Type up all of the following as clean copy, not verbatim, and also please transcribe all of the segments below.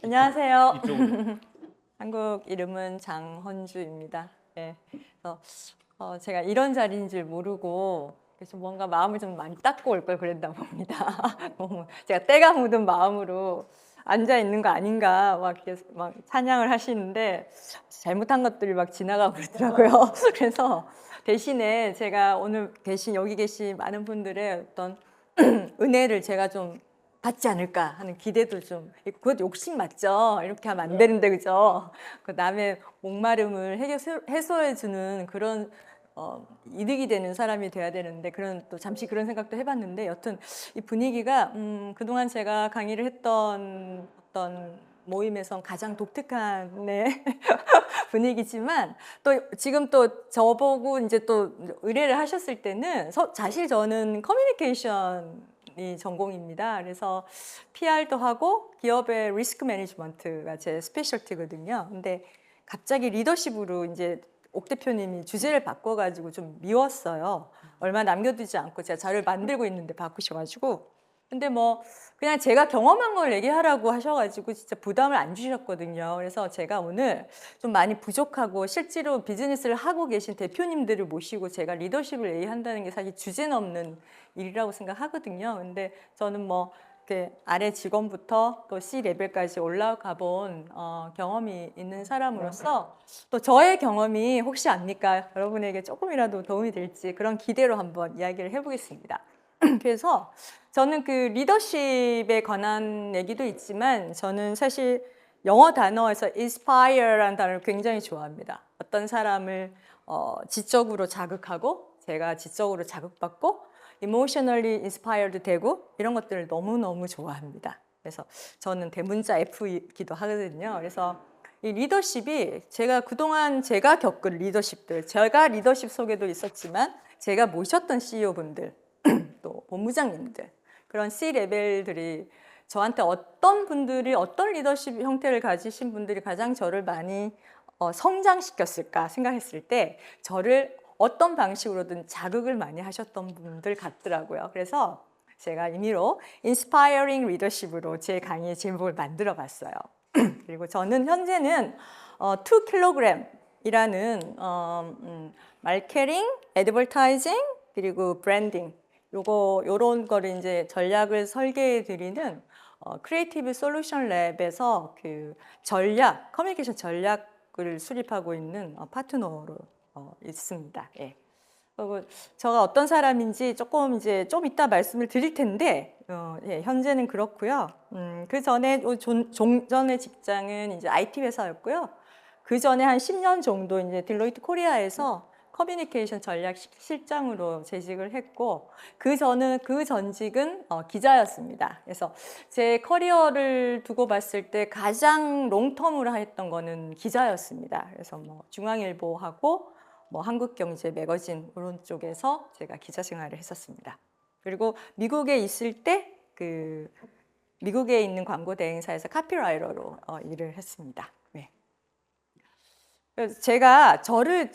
안녕하세요. 이쪽으로. 한국 이름은 장헌주입니다. 네. 그래서 제가 이런 자리인 줄 모르고 그래서 뭔가 마음을 좀 많이 닦고 올 걸 그랬나 봅니다. 너무 제가 때가 묻은 마음으로 앉아 있는 거 아닌가 막 이렇게 막 찬양을 하시는데 잘못한 것들이 막 지나가고 그러더라고요. 그래서 대신에 제가 오늘 여기 계신 많은 분들의 어떤 은혜를 제가 좀 받지 않을까 하는 기대도 좀, 그것 욕심 맞죠? 이렇게 하면 안 되는데, 그죠? 그 남의 목마름을 해소해주는 그런 이득이 되는 사람이 돼야 되는데, 또 잠시 그런 생각도 해봤는데, 여튼 이 분위기가 그동안 제가 강의를 했던 어떤 모임에선 가장 독특한 네, 분위기지만 또 지금 또 저보고 이제 또 의뢰를 하셨을 때는 사실 저는 커뮤니케이션이 전공입니다. 그래서 PR도 하고 기업의 리스크 매니지먼트가 제 스페셜티거든요. 근데 갑자기 리더십으로 이제 옥 대표님이 주제를 바꿔가지고 좀 미웠어요. 얼마 남겨두지 않고 제가 자료를 만들고 있는데 바꾸셔가지고. 근데 뭐 그냥 제가 경험한 걸 얘기하라고 하셔가지고 진짜 부담을 안 주셨거든요. 그래서 제가 오늘 좀 많이 부족하고 실제로 비즈니스를 하고 계신 대표님들을 모시고 제가 리더십을 얘기한다는 게 사실 주제 넘는 일이라고 생각하거든요. 근데 저는 뭐 이렇게 아래 직원부터 또 C 레벨까지 올라가 본 경험이 있는 사람으로서 또 저의 경험이 혹시 압니까? 여러분에게 조금이라도 도움이 될지 그런 기대로 한번 이야기를 해보겠습니다. 그래서 저는 그 리더십에 관한 얘기도 있지만 저는 사실 영어 단어에서 inspire라는 단어를 굉장히 좋아합니다. 어떤 사람을 지적으로 자극하고 제가 지적으로 자극받고 emotionally inspired 되고 이런 것들을 너무너무 좋아합니다. 그래서 저는 대문자 F이기도 하거든요. 그래서 이 리더십이 제가 그동안 제가 겪은 리더십들, 제가 리더십 속에도 있었지만 제가 모셨던 CEO분들 또 본부장님들 그런 C 레벨들이 저한테 어떤 분들이 어떤 리더십 형태를 가지신 분들이 가장 저를 많이 성장시켰을까 생각했을 때 저를 어떤 방식으로든 자극을 많이 하셨던 분들 같더라고요. 그래서 제가 임의로 인스파이어링 리더십으로 제 강의의 제목을 만들어 봤어요. 그리고 저는 현재는 2kg이라는 마케팅, 애드버타이징 그리고 브랜딩 요런 거를 이제 전략을 설계해 드리는 크리에이티브 솔루션 랩에서 그 커뮤니케이션 전략을 수립하고 있는 파트너로 있습니다. 예. 그리고 제가 어떤 사람인지 좀 이따 말씀을 드릴 텐데 예, 현재는 그렇고요. 그 전에 종전의 직장은 이제 IT 회사였고요. 그 전에 한 10년 정도 이제 딜로이트 코리아에서 커뮤니케이션 전략 실장으로 재직을 했고 그 전직은 기자였습니다. 그래서 제 커리어를 두고 봤을 때 가장 롱텀으로 했던 거는 기자였습니다. 그래서 뭐 중앙일보하고 뭐 한국경제 매거진 이런 쪽에서 제가 기자 생활을 했었습니다. 그리고 미국에 있을 때 미국에 있는 광고 대행사에서 카피라이터로 일을 했습니다. 네. 그래서 제가 저의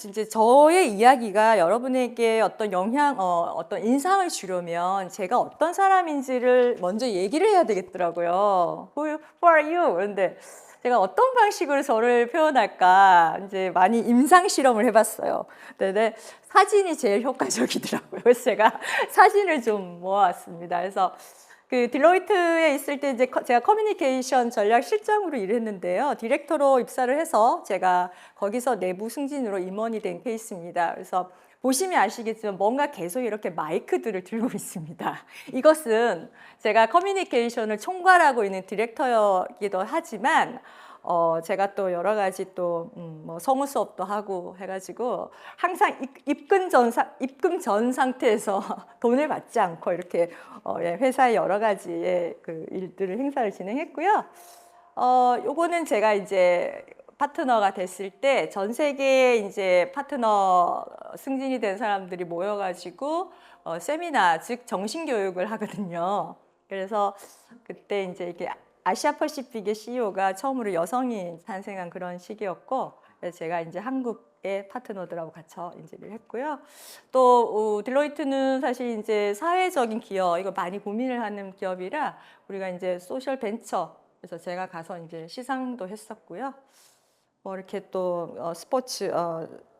이야기가 여러분에게 어떤 어떤 인상을 주려면 제가 어떤 사람인지를 먼저 얘기를 해야 되겠더라고요. Who are you? 그런데 제가 어떤 방식으로 저를 표현할까 이제 많이 임상 실험을 해봤어요. 근데 사진이 제일 효과적이더라고요. 그래서 제가 사진을 좀 모아왔습니다. 그래서 그 딜로이트에 있을 때 이제 제가 커뮤니케이션 전략 실장으로 일했는데요. 디렉터로 입사를 해서 제가 거기서 내부 승진으로 임원이 된 케이스입니다. 그래서 보시면 아시겠지만 뭔가 계속 이렇게 마이크들을 들고 있습니다. 이것은 제가 커뮤니케이션을 총괄하고 있는 디렉터이기도 하지만 제가 또 여러 가지 뭐 성우 수업도 하고 해가지고 항상 입금 전 상태에서 돈을 받지 않고 이렇게 예, 회사의 여러 가지의 그 일들을 행사를 진행했고요. 요거는 제가 이제 파트너가 됐을 때 전 세계에 이제 파트너 승진이 된 사람들이 모여가지고 세미나 즉 정신교육을 하거든요. 그래서 그때 이제 이게 아시아 퍼시픽의 CEO가 처음으로 여성이 탄생한 그런 시기였고, 그래서 제가 이제 한국의 파트너들하고 같이 이제 일을 했고요. 또 딜로이트는 사실 이제 사회적인 기업, 이거 많이 고민을 하는 기업이라 우리가 이제 소셜 벤처 그래서 제가 가서 이제 시상도 했었고요. 뭐 이렇게 또 스포츠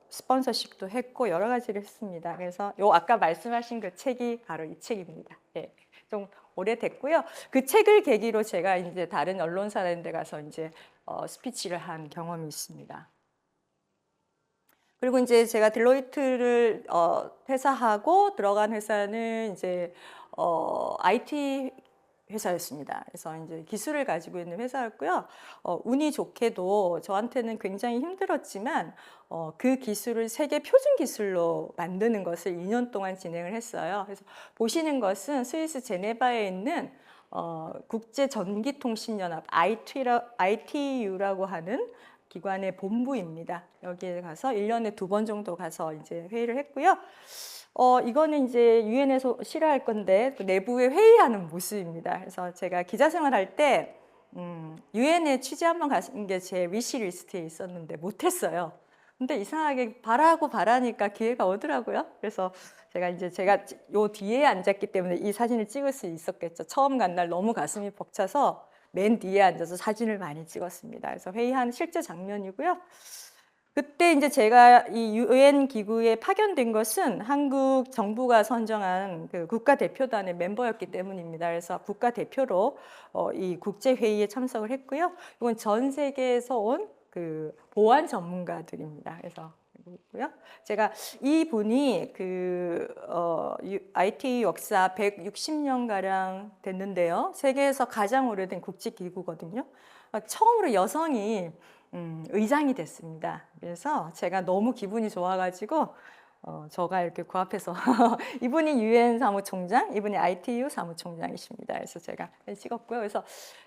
스폰서십도 했고 여러 가지를 했습니다. 그래서 요 아까 말씀하신 그 책이 바로 이 책입니다. 예, 좀 오래됐고요. 그 책을 계기로 제가 이제 다른 언론사 데 가서 이제 스피치를 한 경험이 있습니다. 그리고 이제 제가 딜로이트를 퇴사하고 들어간 회사는 이제 IT 회사였습니다. 그래서 이제 기술을 가지고 있는 회사였고요. 운이 좋게도 저한테는 굉장히 힘들었지만 그 기술을 세계 표준 기술로 만드는 것을 2년 동안 진행을 했어요. 그래서 보시는 것은 스위스 제네바에 있는 국제 전기통신연합 ITU라고 하는 기관의 본부입니다. 여기에 가서 1년에 2번 정도 가서 이제 회의를 했고요. 이거는 이제 유엔에서 실어할 건데 또 내부에 회의하는 모습입니다. 그래서 제가 기자 생활할 때 유엔에 취재 한번 가는 게 제 위시리스트에 있었는데 못했어요. 근데 이상하게 바라니까 기회가 오더라고요. 그래서 제가 요 뒤에 앉았기 때문에 이 사진을 찍을 수 있었겠죠. 처음 간 날 너무 가슴이 벅차서 맨 뒤에 앉아서 사진을 많이 찍었습니다. 그래서 회의한 실제 장면이고요. 그때 이제 제가 이 유엔 기구에 파견된 것은 한국 정부가 선정한 그 국가대표단의 멤버였기 때문입니다. 그래서 국가대표로 이 국제회의에 참석을 했고요. 이건 전 세계에서 온 그 보안 전문가들입니다. 그래서 있고요. 제가 이 분이 IT 역사 160년 가량 됐는데요. 세계에서 가장 오래된 국제기구거든요. 처음으로 여성이 의장이 됐습니다. 그래서 제가 너무 기분이 좋아가지고 저가 이렇게 그 앞에서 이분이 유엔 사무총장, 이분이 ITU 사무총장이십니다. 그래서 제가 찍었고요. 그래서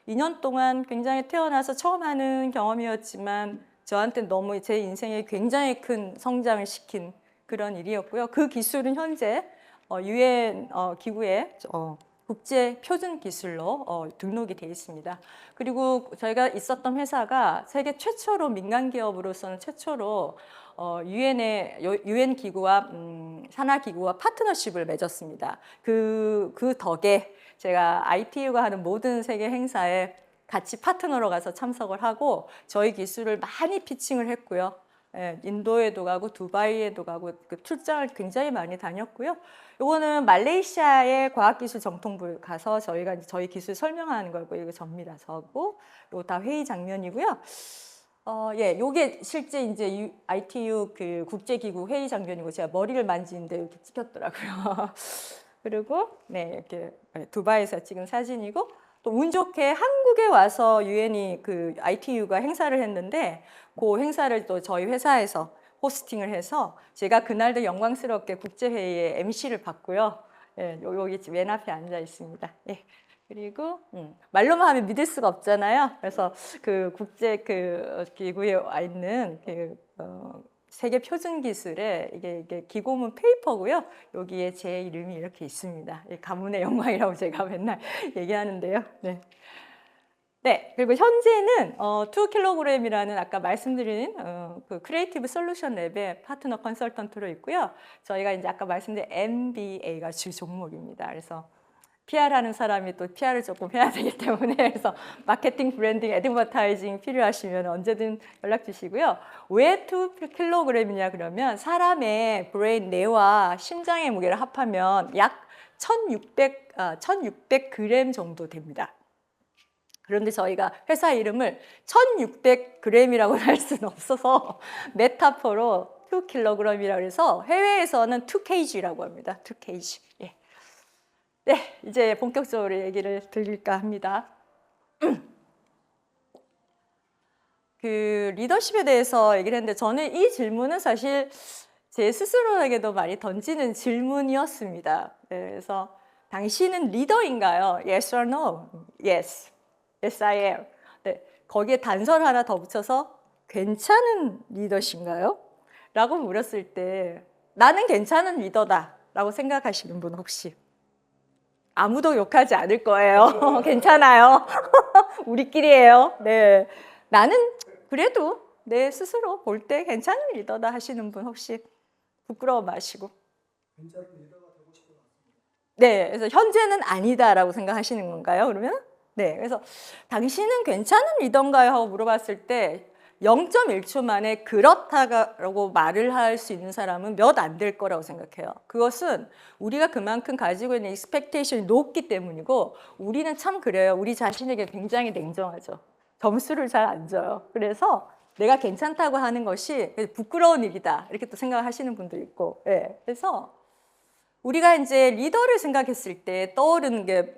2년 동안 굉장히 태어나서 처음 하는 경험이었지만 저한테는 너무 제 인생에 굉장히 큰 성장을 시킨 그런 일이었고요. 그 기술은 현재 유엔 기구에 국제 표준 기술로 등록이 되어 있습니다. 그리고 저희가 있었던 회사가 세계 최초로 민간 기업으로서는 최초로 유엔 기구와 산하 기구와 파트너십을 맺었습니다. 그 덕에 제가 ITU가 하는 모든 세계 행사에 같이 파트너로 가서 참석을 하고 저희 기술을 많이 피칭을 했고요. 예, 인도에도 가고 두바이에도 가고 그 출장을 굉장히 많이 다녔고요. 이거는 말레이시아의 과학기술 정통부 가서 저희가 이제 저희 기술 설명하는 거고 이거 접니다. 저고 이거 다 회의 장면이고요. 예, 요게 실제 이제 ITU 그 국제기구 회의 장면이고 제가 머리를 만지는데 이렇게 찍혔더라고요. 그리고 네, 이렇게 두바이에서 찍은 사진이고 또 운 좋게 한국에 와서 유엔이 그 ITU가 행사를 했는데 그 행사를 또 저희 회사에서 호스팅을 해서 제가 그날도 영광스럽게 국제회의에 MC를 받고요. 예, 여기 맨 앞에 앉아 있습니다. 예. 그리고 말로만 하면 믿을 수가 없잖아요. 그래서 그 국제 그 기구에 와 있는 세계 표준 기술에 이게 기고문 페이퍼고요. 여기에 제 이름이 이렇게 있습니다. 가문의 영광이라고 제가 맨날 얘기하는데요. 네. 네, 그리고 현재는 2kg이라는 아까 말씀드린 그 크리에이티브 솔루션 랩의 파트너 컨설턴트로 있고요. 저희가 이제 아까 말씀드린 MBA가 주 종목입니다. 그래서 PR 하는 사람이 또 PR을 조금 해야 되기 때문에 그래서 마케팅, 브랜딩, 애드버타이징 필요하시면 언제든 연락 주시고요. 왜 2kg이냐 그러면 사람의 브레인, 뇌와 심장의 무게를 합하면 약 1600g 정도 됩니다. 그런데 저희가 회사 이름을 1600g이라고 할 수는 없어서 메타포로 2kg이라고 해서 해외에서는 2kg라고 합니다. 2kg. 예. 네, 이제 본격적으로 얘기를 드릴까 합니다. 그 리더십에 대해서 얘기를 했는데 저는 이 질문은 사실 제 스스로에게도 많이 던지는 질문이었습니다. 네, 그래서 당신은 리더인가요? Yes or no? Yes. Yes, I am. 네, 거기에 단서를 하나 더 붙여서 괜찮은 리더신가요? 라고 물었을 때 나는 괜찮은 리더다 라고 생각하시는 분 혹시? 아무도 욕하지 않을 거예요. 괜찮아요. 우리끼리예요. 네, 나는 그래도 내 스스로 볼 때 괜찮은 리더다 하시는 분 혹시 부끄러워 마시고. 괜찮은 리더가 되고 싶은 것 같습니다. 네, 그래서 현재는 아니다라고 생각하시는 건가요? 그러면? 네, 그래서 당신은 괜찮은 리더인가요? 하고 물어봤을 때 0.1초 만에 그렇다고 말을 할 수 있는 사람은 몇 안 될 거라고 생각해요. 그것은 우리가 그만큼 가지고 있는 익스펙테이션이 높기 때문이고, 우리는 참 그래요. 우리 자신에게 굉장히 냉정하죠. 점수를 잘 안 줘요. 그래서 내가 괜찮다고 하는 것이 부끄러운 일이다, 이렇게 또 생각하시는 분도 있고. 예. 그래서 우리가 이제 리더를 생각했을 때 떠오르는 게,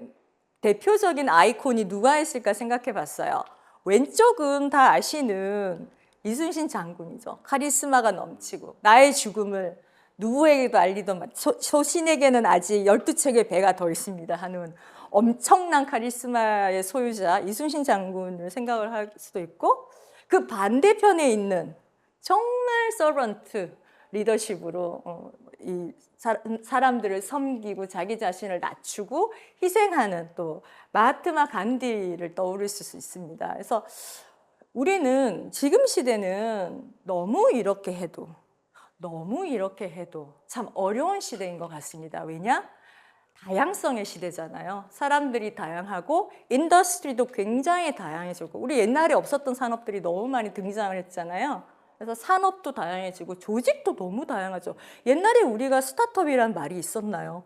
대표적인 아이콘이 누가 있을까 생각해 봤어요. 왼쪽은 다 아시는 이순신 장군이죠. 카리스마가 넘치고 나의 죽음을 누구에게도 알리던, 소신에게는 아직 12척의 배가 더 있습니다 하는 엄청난 카리스마의 소유자 이순신 장군을 생각을 할 수도 있고, 그 반대편에 있는 정말 서번트 리더십으로 이 사람들을 섬기고 자기 자신을 낮추고 희생하는 또 마하트마 간디를 떠올릴 수 있습니다. 그래서 우리는 지금 시대는 너무 이렇게 해도 참 어려운 시대인 것 같습니다. 왜냐? 다양성의 시대잖아요. 사람들이 다양하고 인더스트리도 굉장히 다양해지고, 우리 옛날에 없었던 산업들이 너무 많이 등장을 했잖아요. 그래서 산업도 다양해지고 조직도 너무 다양하죠. 옛날에 우리가 스타트업이란 말이 있었나요?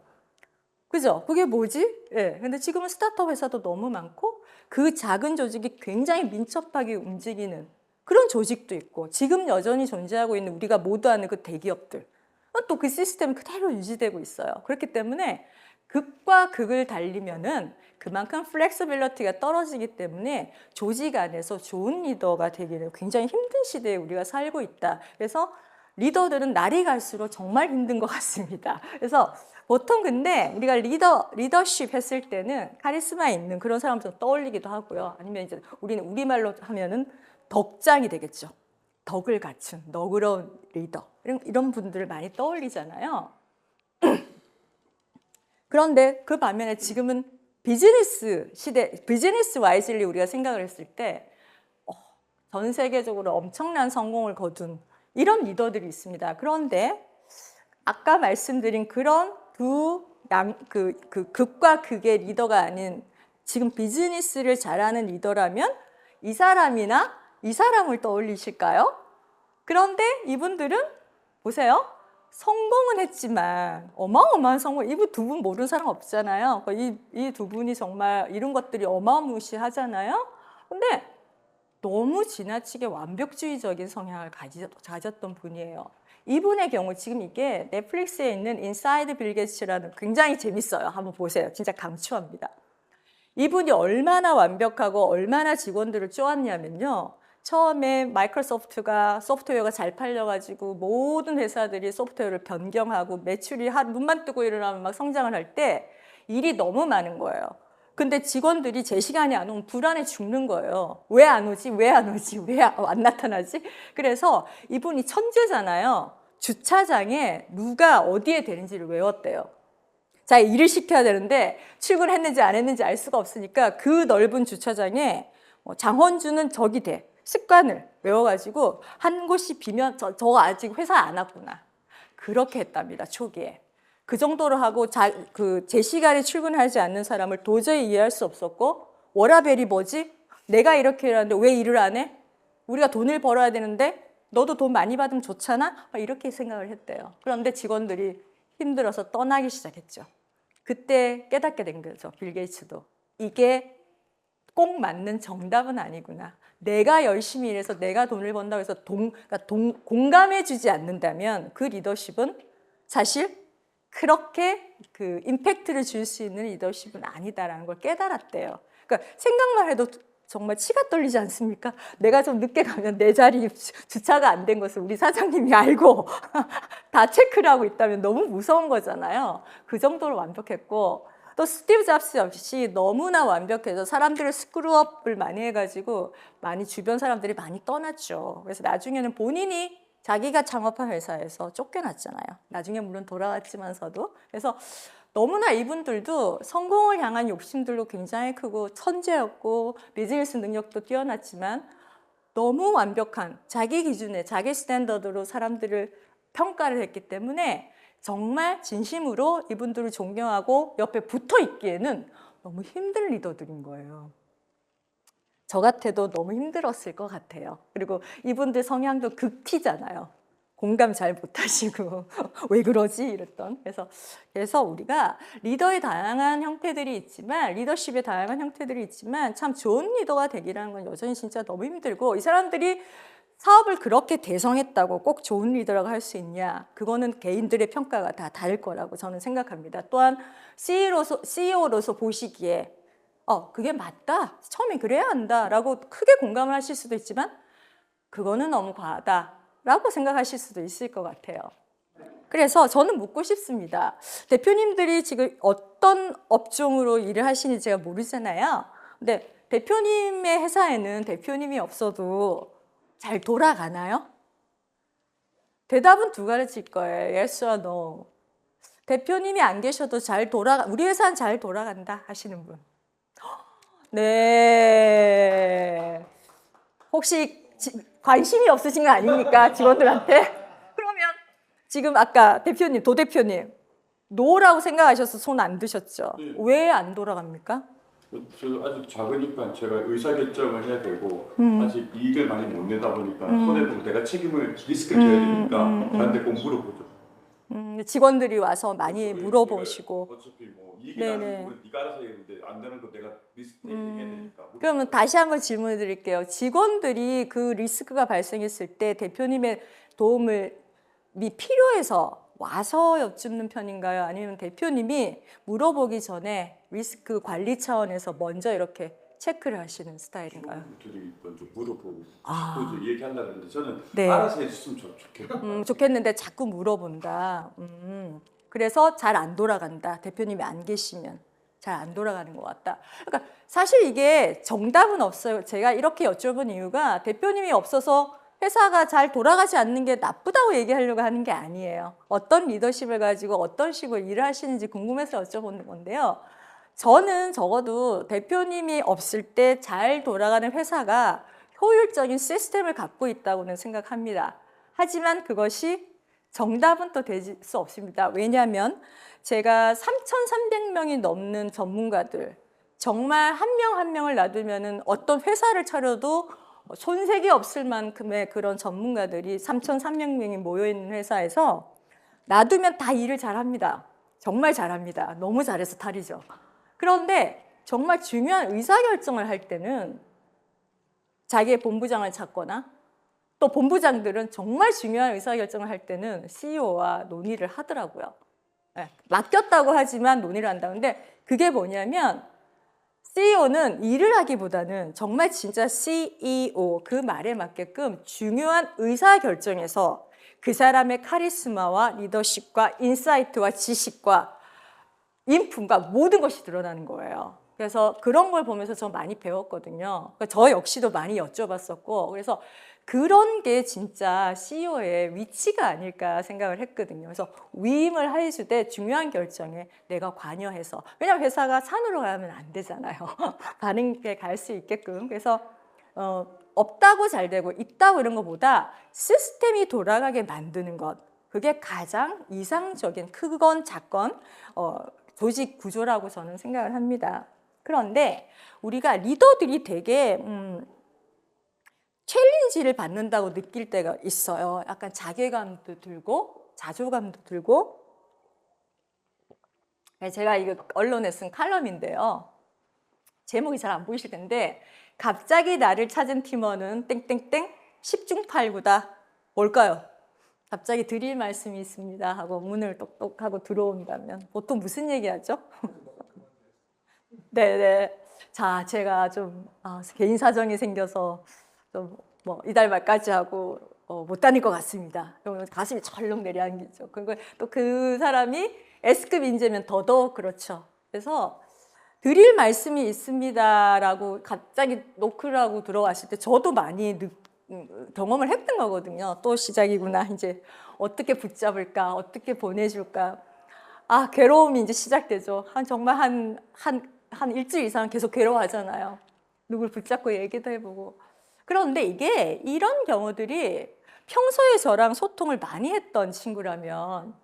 그죠? 그게 뭐지? 예. 근데 지금은 스타트업 회사도 너무 많고, 그 작은 조직이 굉장히 민첩하게 움직이는 그런 조직도 있고, 지금 여전히 존재하고 있는 우리가 모두 아는 그 대기업들, 또 그 시스템은 그대로 유지되고 있어요. 그렇기 때문에 극과 극을 달리면은 그만큼 플렉서빌리티가 떨어지기 때문에 조직 안에서 좋은 리더가 되기는 굉장히 힘든 시대에 우리가 살고 있다. 그래서 리더들은 날이 갈수록 정말 힘든 것 같습니다. 그래서 보통 근데 우리가 리더십 했을 때는 카리스마 있는 그런 사람들 좀 떠올리기도 하고요. 아니면 이제 우리는 우리말로 하면은 덕장이 되겠죠. 덕을 갖춘 너그러운 리더, 이런 분들을 많이 떠올리잖아요. 그런데 그 반면에 지금은 비즈니스 시대, 비즈니스 와이즐리 우리가 생각을 했을 때 전 세계적으로 엄청난 성공을 거둔 이런 리더들이 있습니다. 그런데 아까 말씀드린 그런 극과 극의 리더가 아닌, 지금 비즈니스를 잘하는 리더라면 이 사람이나 이 사람을 떠올리실까요? 그런데 이분들은 보세요. 성공은 했지만 어마어마한 성공, 이 두 분 모르는 사람 없잖아요. 이 두 분이 정말 이런 것들이 어마무시하잖아요. 근데 너무 지나치게 완벽주의적인 성향을 가졌던 분이에요. 이분의 경우 지금 이게 넷플릭스에 있는 인사이드 빌 게이츠라는, 굉장히 재밌어요. 한번 보세요. 진짜 강추합니다. 이분이 얼마나 완벽하고 얼마나 직원들을 쪼았냐면요. 처음에 마이크로소프트가 소프트웨어가 잘 팔려가지고 모든 회사들이 소프트웨어를 변경하고 매출이 눈만 뜨고 일어나면 막 성장을 할 때 일이 너무 많은 거예요. 근데 직원들이 제 시간이 안 오면 불안해 죽는 거예요. 왜 안 오지? 왜 안 나타나지? 그래서 이분이 천재잖아요. 주차장에 누가 어디에 되는지를 외웠대요. 자, 일을 시켜야 되는데 출근했는지 안 했는지 알 수가 없으니까 그 넓은 주차장에 장헌주는 저기 돼. 습관을 외워가지고 한 곳이 비면 저 아직 회사 안 왔구나. 그렇게 했답니다, 초기에. 그 정도로 하고 제 시간에 출근하지 않는 사람을 도저히 이해할 수 없었고, 워라벨이 뭐지? 내가 이렇게 일하는데 왜 일을 안 해? 우리가 돈을 벌어야 되는데 너도 돈 많이 받으면 좋잖아? 이렇게 생각을 했대요. 그런데 직원들이 힘들어서 떠나기 시작했죠. 그때 깨닫게 된 거죠, 빌 게이츠도. 이게 꼭 맞는 정답은 아니구나. 내가 열심히 일해서 내가 돈을 번다고 해서 공감해 주지 않는다면 그 리더십은 사실 그렇게 그 임팩트를 줄 수 있는 리더십은 아니다라는 걸 깨달았대요. 그러니까 생각만 해도 정말 치가 떨리지 않습니까? 내가 좀 늦게 가면 내 자리 주차가 안 된 것을 우리 사장님이 알고 다 체크를 하고 있다면 너무 무서운 거잖아요. 그 정도로 완벽했고, 또 스티브 잡스 역시 너무나 완벽해서 사람들을 스크루업을 많이 해가지고 주변 사람들이 많이 떠났죠. 그래서 나중에는 본인이 자기가 창업한 회사에서 쫓겨났잖아요. 나중에 물론 돌아왔지만서도. 그래서 너무나 이분들도 성공을 향한 욕심들도 굉장히 크고 천재였고 비즈니스 능력도 뛰어났지만 너무 완벽한 자기 기준에 자기 스탠더드로 사람들을 평가를 했기 때문에 정말 진심으로 이분들을 존경하고 옆에 붙어 있기에는 너무 힘든 리더들인 거예요. 저 같아도 너무 힘들었을 것 같아요. 그리고 이분들 성향도 극티잖아요. 공감 잘 못하시고 왜 그러지 이랬던. 그래서 우리가 리더의 다양한 형태들이 있지만, 리더십의 다양한 형태들이 있지만 참 좋은 리더가 되기라는 건 여전히 진짜 너무 힘들고, 이 사람들이 사업을 그렇게 대성했다고 꼭 좋은 리더라고 할 수 있냐, 그거는 개인들의 평가가 다 다를 거라고 저는 생각합니다. 또한 CEO로서 보시기에 그게 맞다, 처음에 그래야 한다라고 크게 공감을 하실 수도 있지만 그거는 너무 과하다라고 생각하실 수도 있을 것 같아요. 그래서 저는 묻고 싶습니다. 대표님들이 지금 어떤 업종으로 일을 하시는지 제가 모르잖아요. 근데 대표님의 회사에는 대표님이 없어도 잘 돌아가나요? 대답은 두 가지일 거예요. Yes or no. 대표님이 안 계셔도 우리 회사는 잘 돌아간다 하시는 분. 네. 혹시 관심이 없으신 거 아닙니까? 직원들한테? 그러면 지금 아까 대표님, 도대표님, 노라고 생각하셔서 손 안 드셨죠? 네. 왜 안 돌아갑니까? 저 아직 작으니까 제가 의사결정을 해야 되고 아직 이익을 많이 못 내다 보니까 손해보고 내가 책임을 리스크를 져야 되니까 저한테 꼭 물어보죠. 직원들이 와서 많이 물어보시고. 어차피 뭐 이익이 나는 네네. 부분 네가 알아서 해야되는데 안 되는 거 내가 리스크 얘기해야 되니까. 그러면 다시 한번 질문을 드릴게요. 직원들이 그 리스크가 발생했을 때 대표님의 도움이 필요해서 와서 여쭙는 편인가요? 아니면 대표님이 물어보기 전에 리스크 관리 차원에서 먼저 이렇게 체크를 하시는 스타일인가요? 둘이 먼저 물어보고 아. 자꾸 이제 얘기하려고 하는데 저는 네. 알아서 해줬으면 좋겠어요. 좋겠는데 자꾸 물어본다. 그래서 잘 안 돌아간다. 대표님이 안 계시면 잘 안 돌아가는 것 같다. 그러니까 사실 이게 정답은 없어요. 제가 이렇게 여쭤본 이유가 대표님이 없어서 회사가 잘 돌아가지 않는 게 나쁘다고 얘기하려고 하는 게 아니에요. 어떤 리더십을 가지고 어떤 식으로 일을 하시는지 궁금해서 여쭤보는 건데요. 저는 적어도 대표님이 없을 때 잘 돌아가는 회사가 효율적인 시스템을 갖고 있다고는 생각합니다. 하지만 그것이 정답은 또 될 수 없습니다. 왜냐하면 제가 3,300명이 넘는 전문가들, 정말 한 명 한 명을 놔두면 어떤 회사를 차려도 손색이 없을 만큼의 그런 전문가들이 3,300명이 모여있는 회사에서 놔두면 다 일을 잘합니다. 정말 잘합니다. 너무 잘해서 탈이죠. 그런데 정말 중요한 의사결정을 할 때는 자기의 본부장을 찾거나, 또 본부장들은 정말 중요한 의사결정을 할 때는 CEO와 논의를 하더라고요. 네, 맡겼다고 하지만 논의를 한다는데, 그게 뭐냐면 CEO는 일을 하기보다는 정말 진짜 CEO 그 말에 맞게끔 중요한 의사결정에서 그 사람의 카리스마와 리더십과 인사이트와 지식과 인품과 모든 것이 드러나는 거예요. 그래서 그런 걸 보면서 저 많이 배웠거든요. 그러니까 저 역시도 많이 여쭤봤었고, 그래서 그런 게 진짜 CEO의 위치가 아닐까 생각을 했거든요. 그래서 위임을 해줄 때 중요한 결정에 내가 관여해서, 왜냐하면 회사가 산으로 가면 안 되잖아요. 가는 게 갈 수 있게끔. 그래서 없다고 잘 되고 있다고 이런 것보다 시스템이 돌아가게 만드는 것, 그게 가장 이상적인 크건 작건 조직 구조라고 저는 생각을 합니다. 그런데 우리가 리더들이 되게 챌린지를 받는다고 느낄 때가 있어요. 약간 자괴감도 들고 자존감도 들고. 제가 이거 언론에 쓴 칼럼인데요. 제목이 잘 안 보이실 텐데, 갑자기 나를 찾은 팀원은 땡땡땡 10중 8구다. 뭘까요? 갑자기 드릴 말씀이 있습니다 하고 문을 똑똑하고 들어온다면 보통 무슨 얘기하죠? 네네. 자, 제가 좀 개인 사정이 생겨서 좀 뭐 이달 말까지 하고 못 다닐 것 같습니다. 그러면 가슴이 철렁 내려앉죠. 그리고 또 그 사람이 S급 인재면 더더욱 그렇죠. 그래서 드릴 말씀이 있습니다라고 갑자기 노크라고 들어왔을 때 저도 많이 경험을 했던 거거든요. 또 시작이구나. 이제 어떻게 붙잡을까, 어떻게 보내줄까. 괴로움이 이제 시작되죠. 정말 한 일주일 이상 계속 괴로워하잖아요. 누굴 붙잡고 얘기도 해보고. 그런데 이런 경우들이 평소에 저랑 소통을 많이 했던 친구라면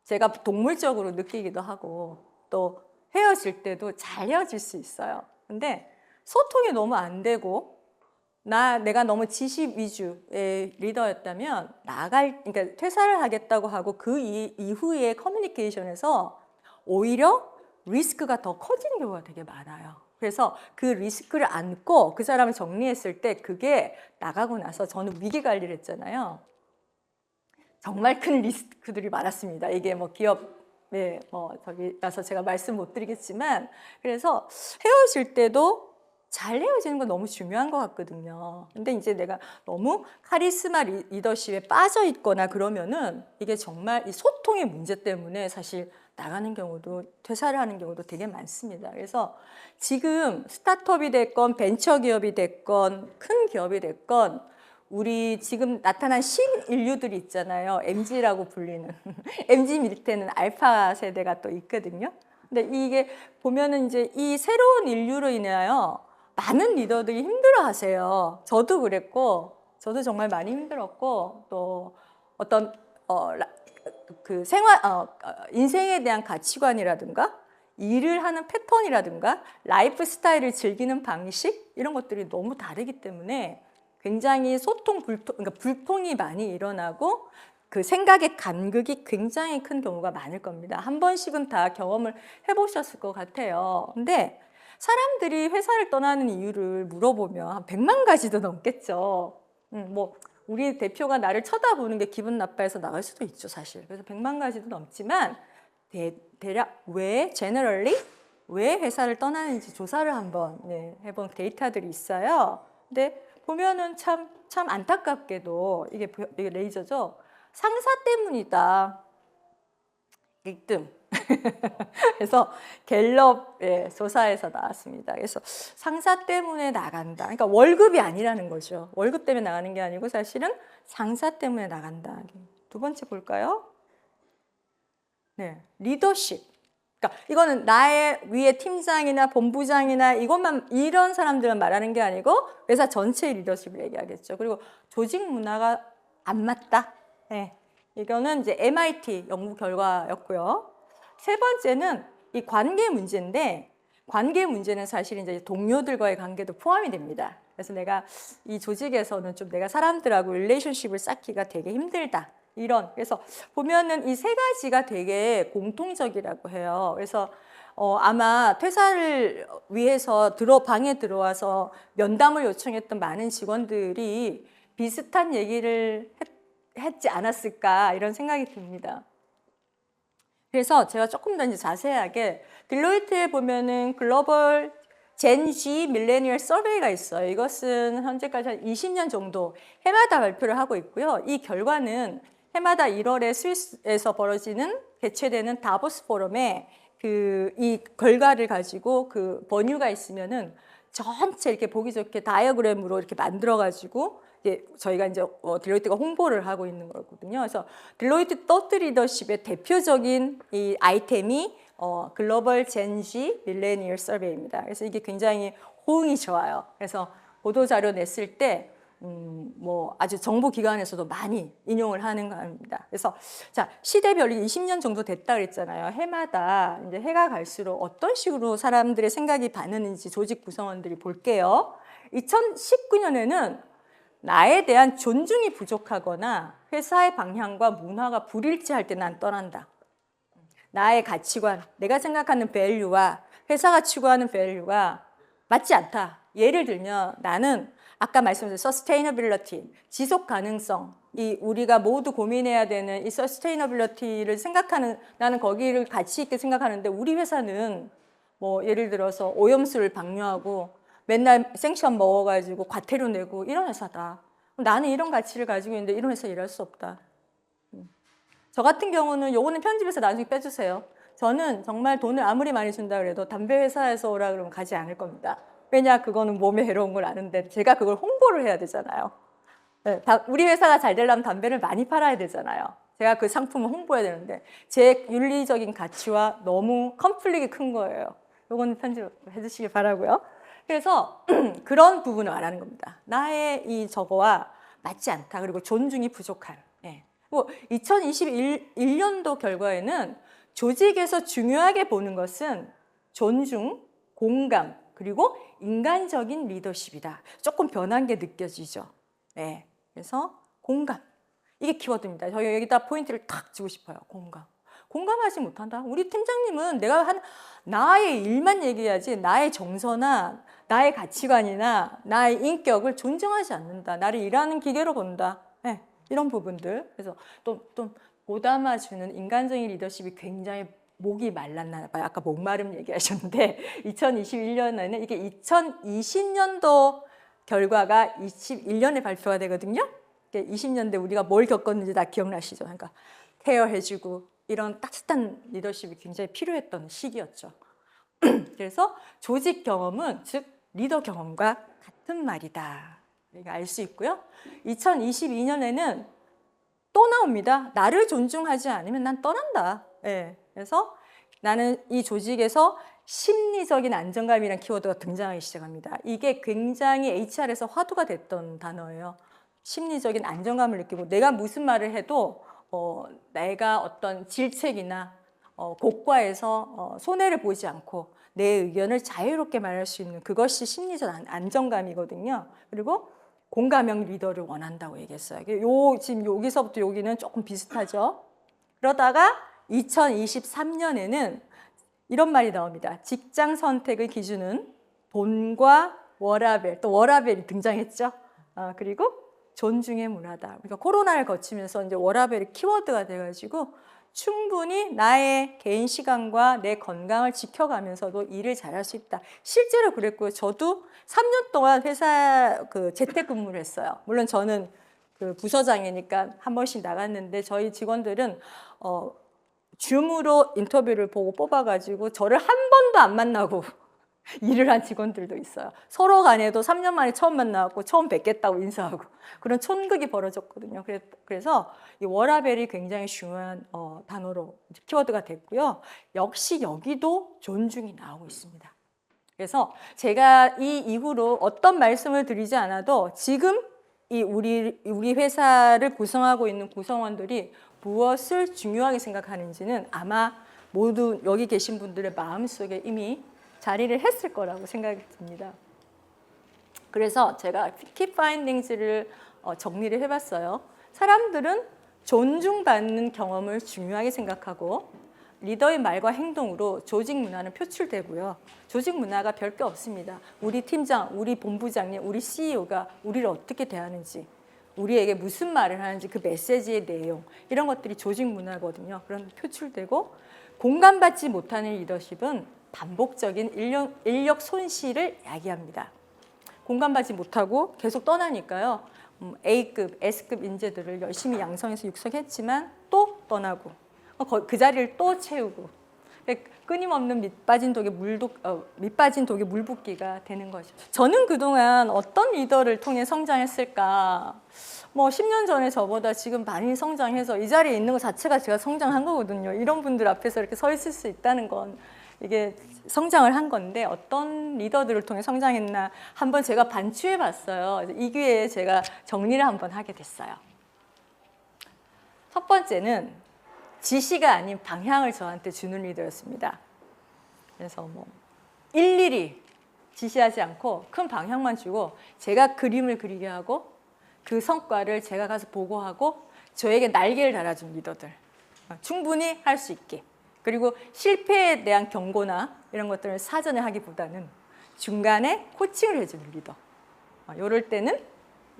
제가 동물적으로 느끼기도 하고, 또 헤어질 때도 잘 헤어질 수 있어요. 근데 소통이 너무 안 되고 내가 너무 지시 위주의 리더였다면 그러니까 퇴사를 하겠다고 하고 그 이후에 커뮤니케이션에서 오히려 리스크가 더 커지는 경우가 되게 많아요. 그래서 그 리스크를 안고 그 사람을 정리했을 때 그게 나가고 나서 저는 위기 관리를 했잖아요. 정말 큰 리스크들이 많았습니다. 이게 뭐 기업에 저기 가서 제가 말씀 못 드리겠지만 그래서 헤어질 때도 잘 헤어지는 건 너무 중요한 것 같거든요. 근데 이제 내가 너무 카리스마 리더십에 빠져 있거나 그러면은 이게 정말 이 소통의 문제 때문에 사실 나가는 경우도 퇴사를 하는 경우도 되게 많습니다. 그래서 지금 스타트업이 됐건 벤처기업이 됐건 큰 기업이 됐건 우리 지금 나타난 신인류들이 있잖아요. MZ라고 불리는 MZ 밑에는 알파 세대가 또 있거든요. 근데 이게 보면은 이제 이 새로운 인류로 인하여 많은 리더들이 힘들어하세요. 저도 그랬고, 저도 정말 많이 힘들었고, 또 어떤 그 인생에 대한 가치관이라든가 일을 하는 패턴이라든가 라이프 스타일을 즐기는 방식 이런 것들이 너무 다르기 때문에 굉장히 그러니까 불통이 많이 일어나고 그 생각의 간극이 굉장히 큰 경우가 많을 겁니다. 한 번씩은 다 경험을 해보셨을 것 같아요. 근데 사람들이 회사를 떠나는 이유를 물어보면 한 100만 가지도 넘겠죠. 뭐 우리 대표가 나를 쳐다보는 게 기분 나빠해서 나갈 수도 있죠, 사실. 그래서 100만 가지도 넘지만 대략 generally 왜 회사를 떠나는지 조사를 한번 해본 데이터들이 있어요. 근데 보면은 참 안타깝게도 이게 레이저죠. 상사 때문이다. 1등. 그래서 갤럽 조사에서 나왔습니다. 그래서 상사 때문에 나간다. 그러니까 월급이 아니라는 거죠. 월급 때문에 나가는 게 아니고 사실은 상사 때문에 나간다. 두 번째 볼까요? 네, 리더십. 그러니까 이거는 나의 위에 팀장이나 본부장이나 이런 사람들만 말하는 게 아니고 회사 전체의 리더십을 얘기하겠죠. 그리고 조직 문화가 안 맞다. 네. 이거는 이제 MIT 연구 결과였고요. 세 번째는 이 관계 문제인데 관계 문제는 사실 이제 동료들과의 관계도 포함이 됩니다. 그래서 내가 이 조직에서는 좀 내가 사람들하고 릴레이션십을 쌓기가 되게 힘들다. 그래서 보면은 이 세 가지가 되게 공통적이라고 해요. 그래서 아마 퇴사를 위해서 방에 들어와서 면담을 요청했던 많은 직원들이 비슷한 얘기를 했지 않았을까 이런 생각이 듭니다. 그래서 제가 조금 더 이제 자세하게 딜로이트에 보면은 글로벌 젠지 밀레니얼 서베이가 있어요. 이것은 현재까지 한 20년 정도 해마다 발표를 하고 있고요. 이 결과는 해마다 1월에 스위스에서 개최되는 다보스 포럼에 이 결과를 가지고 그 번유가 있으면은 전체 이렇게 보기 좋게 다이어그램으로 이렇게 만들어 가지고 저희가 이제 딜로이트가 홍보를 하고 있는 거거든요. 그래서 딜로이트 토트 리더십의 대표적인 이 아이템이 글로벌 젠지 밀레니얼 서베이입니다. 그래서 이게 굉장히 호응이 좋아요. 그래서 보도 자료 냈을 때 뭐 아주 정부 기관에서도 많이 인용을 하는 겁니다. 그래서 자, 시대별이 20년 정도 됐다 그랬잖아요. 해마다 이제 해가 갈수록 어떤 식으로 사람들의 생각이 바뀌는지 조직 구성원들이 볼게요. 2019년에는 나에 대한 존중이 부족하거나 회사의 방향과 문화가 불일치할 때 난 떠난다. 나의 가치관, 내가 생각하는 밸류와 회사가 추구하는 밸류가 맞지 않다. 예를 들면 나는 아까 말씀드린 서스테이너빌리티, 지속 가능성, 우리가 모두 고민해야 되는 이 서스테이너빌리티를 생각하는 나는 거기를 가치 있게 생각하는데 우리 회사는 뭐 예를 들어서 오염수를 방류하고 맨날 생수만 먹어가지고 과태료 내고 이런 회사다. 나는 이런 가치를 가지고 있는데 이런 회사 일할 수 없다. 저 같은 경우는 요거는 편집해서 나중에 빼주세요. 저는 정말 돈을 아무리 많이 준다 그래도 담배 회사에서 오라 그러면 가지 않을 겁니다. 왜냐, 그거는 몸에 해로운 걸 아는데 제가 그걸 홍보를 해야 되잖아요. 네, 우리 회사가 잘 되려면 담배를 많이 팔아야 되잖아요. 제가 그 상품을 홍보해야 되는데 제 윤리적인 가치와 너무 컨플릭이 큰 거예요. 요거는 편집해 주시기 바라고요. 그래서 그런 부분을 말하는 겁니다. 나의 이 저거와 맞지 않다. 그리고 존중이 부족한. 2021년도 결과에는 조직에서 중요하게 보는 것은 존중, 공감, 그리고 인간적인 리더십이다. 조금 변한 게 느껴지죠. 네. 그래서 공감. 이게 키워드입니다. 저희 여기다 포인트를 탁 주고 싶어요. 공감. 공감하지 못한다. 우리 팀장님은 내가 나의 일만 얘기해야지 나의 정서나 나의 가치관이나 나의 인격을 존중하지 않는다. 나를 일하는 기계로 본다. 네. 이런 부분들. 그래서 또 보담아주는 인간적인 리더십이 굉장히 목이 말랐나 봐요. 아까 목마름 얘기하셨는데 2021년에는 이게 2020년도 결과가 21년에 발표가 되거든요. 20년대 우리가 뭘 겪었는지 다 기억나시죠? 그러니까 케어해주고 이런 따뜻한 리더십이 굉장히 필요했던 시기였죠. 그래서 조직 경험은 즉 리더 경험과 같은 말이다. 우리가 알 수 있고요. 2022년에는 또 나옵니다. 나를 존중하지 않으면 난 떠난다. 네. 그래서 나는 이 조직에서 심리적인 안정감이라는 키워드가 등장하기 시작합니다. 이게 굉장히 HR에서 화두가 됐던 단어예요. 심리적인 안정감을 느끼고 내가 무슨 말을 해도 내가 어떤 질책이나 고과에서 손해를 보지 않고 내 의견을 자유롭게 말할 수 있는 그것이 심리적 안정감이거든요. 그리고 공감형 리더를 원한다고 얘기했어요. 지금 여기서부터 여기는 조금 비슷하죠. 그러다가 2023년에는 이런 말이 나옵니다. 직장 선택의 기준은 돈과 워라밸, 또 워라밸이 등장했죠. 그리고 존중의 문화다. 그러니까 코로나를 거치면서 이제 워라밸이 키워드가 돼가지고 충분히 나의 개인 시간과 내 건강을 지켜가면서도 일을 잘할 수 있다. 실제로 그랬고요. 저도 3년 동안 회사 재택근무를 했어요. 물론 저는 부서장이니까 한 번씩 나갔는데 저희 직원들은 줌으로 인터뷰를 보고 뽑아가지고 저를 한 번도 안 만나고 일을 한 직원들도 있어요. 서로 간에도 3년 만에 처음 만나고 처음 뵙겠다고 인사하고 그런 촌극이 벌어졌거든요. 그래서 이 워라밸이 굉장히 중요한 단어로 키워드가 됐고요. 역시 여기도 존중이 나오고 있습니다. 그래서 제가 이 이후로 어떤 말씀을 드리지 않아도 지금 이 우리 회사를 구성하고 있는 구성원들이 무엇을 중요하게 생각하는지는 아마 모두 여기 계신 분들의 마음속에 이미 자리를 했을 거라고 생각이 듭니다. 그래서 제가 키 파인딩스를 정리를 해봤어요. 사람들은 존중받는 경험을 중요하게 생각하고 리더의 말과 행동으로 조직 문화는 표출되고요. 조직 문화가 별게 없습니다. 우리 팀장, 우리 본부장님, 우리 CEO가 우리를 어떻게 대하는지, 우리에게 무슨 말을 하는지 그 메시지의 내용 이런 것들이 조직 문화거든요. 그런 표출되고 공감받지 못하는 리더십은 반복적인 인력 손실을 야기합니다. 공감받지 못하고 계속 떠나니까요. A급, S급 인재들을 열심히 양성해서 육성했지만 또 떠나고 그 자리를 또 채우고 끊임없는 밑빠진 독에 물 붓기가 되는 거죠. 저는 그동안 어떤 리더를 통해 성장했을까? 10년 전에 저보다 지금 많이 성장해서 이 자리에 있는 것 자체가 제가 성장한 거거든요. 이런 분들 앞에서 이렇게 서 있을 수 있다는 건 이게 성장을 한 건데 어떤 리더들을 통해 성장했나 한번 제가 반추해 봤어요. 이 기회에 제가 정리를 한번 하게 됐어요. 첫 번째는 지시가 아닌 방향을 저한테 주는 리더였습니다. 그래서 일일이 지시하지 않고 큰 방향만 주고 제가 그림을 그리게 하고 그 성과를 제가 가서 보고하고 저에게 날개를 달아준 리더들. 충분히 할 수 있게. 그리고 실패에 대한 경고나 이런 것들을 사전에 하기보다는 중간에 코칭을 해주는 리더. 이럴 때는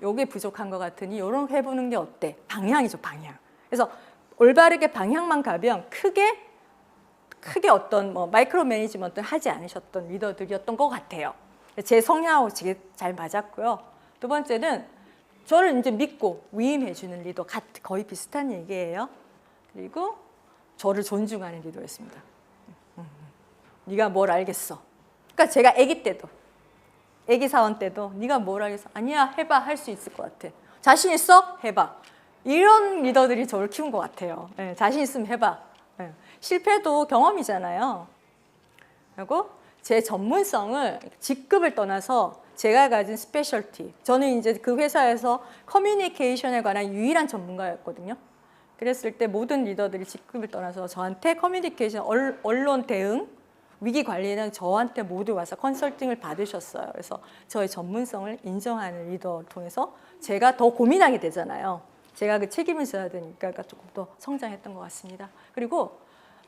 요게 부족한 것 같으니 요런 해보는 게 어때? 방향이죠, 방향. 그래서 올바르게 방향만 가면 크게 어떤 마이크로 매니지먼트를 하지 않으셨던 리더들이었던 것 같아요. 제 성향하고 되게 잘 맞았고요. 두 번째는 저를 이제 믿고 위임해주는 리더, 거의 비슷한 얘기예요. 그리고 저를 존중하는 리더였습니다. 네가 뭘 알겠어. 그러니까 제가 아기 사원 때도 네가 뭘 알겠어. 아니야, 해봐. 할 수 있을 것 같아. 자신 있어? 해봐. 이런 리더들이 저를 키운 것 같아요. 네, 자신 있으면 해봐. 네. 실패도 경험이잖아요. 그리고 제 전문성을 직급을 떠나서 제가 가진 스페셜티. 저는 이제 그 회사에서 커뮤니케이션에 관한 유일한 전문가였거든요. 그랬을 때 모든 리더들이 직급을 떠나서 저한테 커뮤니케이션, 언론 대응, 위기 관리는 저한테 모두 와서 컨설팅을 받으셨어요. 그래서 저의 전문성을 인정하는 리더를 통해서 제가 더 고민하게 되잖아요. 제가 그 책임을 져야 되니까 조금 더 성장했던 것 같습니다. 그리고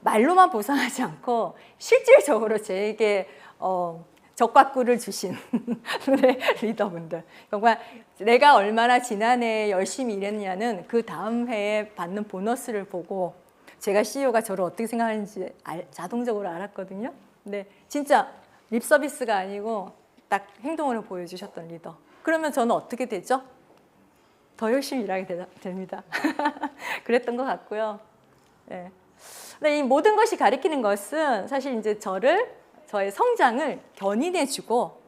말로만 보상하지 않고 실질적으로 제게 적과꿀을 주신 네, 리더분들. 정말 내가 얼마나 지난해 열심히 일했냐는 그 다음 해에 받는 보너스를 보고 제가 CEO가 저를 어떻게 생각하는지 자동적으로 알았거든요. 근데 진짜 립 서비스가 아니고 딱 행동으로 보여주셨던 리더. 그러면 저는 어떻게 되죠? 더 열심히 일하게 됩니다. 그랬던 것 같고요. 네. 근데 이 모든 것이 가리키는 것은 사실 이제 저의 성장을 견인해주고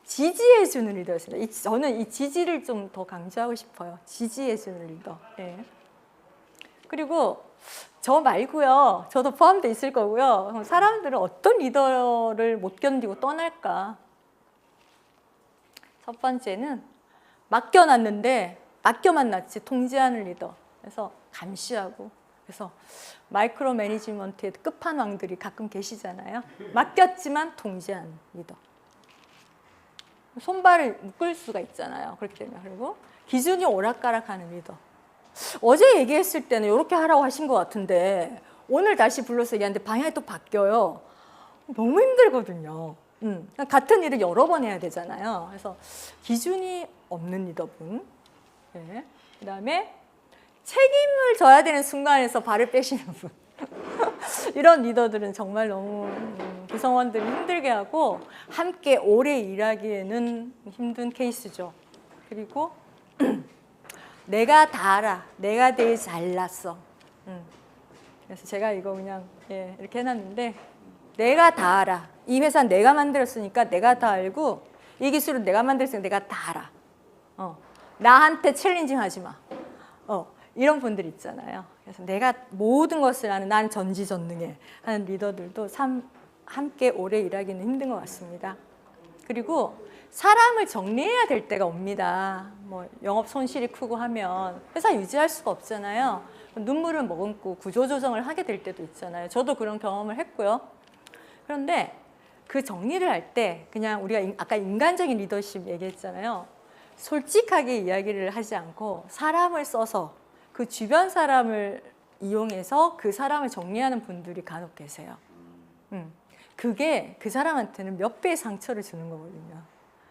지지해주는 리더였습니다. 저는 이 지지를 좀 더 강조하고 싶어요. 지지해주는 리더. 네. 그리고 저 말고요. 저도 포함되어 있을 거고요. 사람들은 어떤 리더를 못 견디고 떠날까? 첫 번째는 맡겨놨는데 맡겨만 놨지 통제하는 리더. 그래서 감시하고 그래서 마이크로 매니지먼트의 끝판왕들이 가끔 계시잖아요. 맡겼지만 통제하는 리더. 손발을 묶을 수가 있잖아요. 그렇게 되면. 그리고 기준이 오락가락하는 리더. 어제 얘기했을 때는 이렇게 하라고 하신 것 같은데 오늘 다시 불러서 얘기하는데 방향이 또 바뀌어요. 너무 힘들거든요. 같은 일을 여러 번 해야 되잖아요. 그래서 기준이 없는 리더분. 네. 그다음에 책임을 져야 되는 순간에서 발을 빼시는 분. 이런 리더들은 정말 너무 구성원들을 힘들게 하고 함께 오래 일하기에는 힘든 케이스죠. 그리고 내가 다 알아. 내가 제일 잘났어. 그래서 제가 이거 그냥 이렇게 해놨는데 내가 다 알아. 이 회사는 내가 만들었으니까 내가 다 알고 이 기술은 내가 만들었으니까 내가 다 알아. 나한테 챌린징 하지 마. 이런 분들 있잖아요. 그래서 내가 모든 것을 아는 난 전지전능해 하는 리더들도 함께 오래 일하기는 힘든 것 같습니다. 그리고 사람을 정리해야 될 때가 옵니다. 뭐 영업 손실이 크고 하면 회사 유지할 수가 없잖아요. 눈물을 머금고 구조조정을 하게 될 때도 있잖아요. 저도 그런 경험을 했고요. 그런데 그 정리를 할 때 그냥 우리가 아까 인간적인 리더십 얘기했잖아요. 솔직하게 이야기를 하지 않고 사람을 써서 그 주변 사람을 이용해서 그 사람을 정리하는 분들이 간혹 계세요. 그게 그 사람한테는 몇 배의 상처를 주는 거거든요.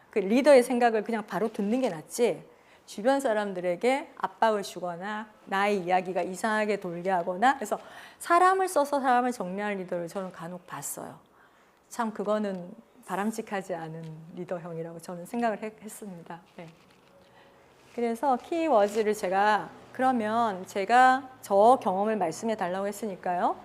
그 리더의 생각을 그냥 바로 듣는 게 낫지 주변 사람들에게 압박을 주거나 나의 이야기가 이상하게 돌게 하거나 그래서 사람을 써서 사람을 정리하는 리더를 저는 간혹 봤어요. 참 그거는 바람직하지 않은 리더형이라고 저는 생각을 했습니다. 네. 그래서 키워즈를 그러면 제가 저 경험을 말씀해 달라고 했으니까요.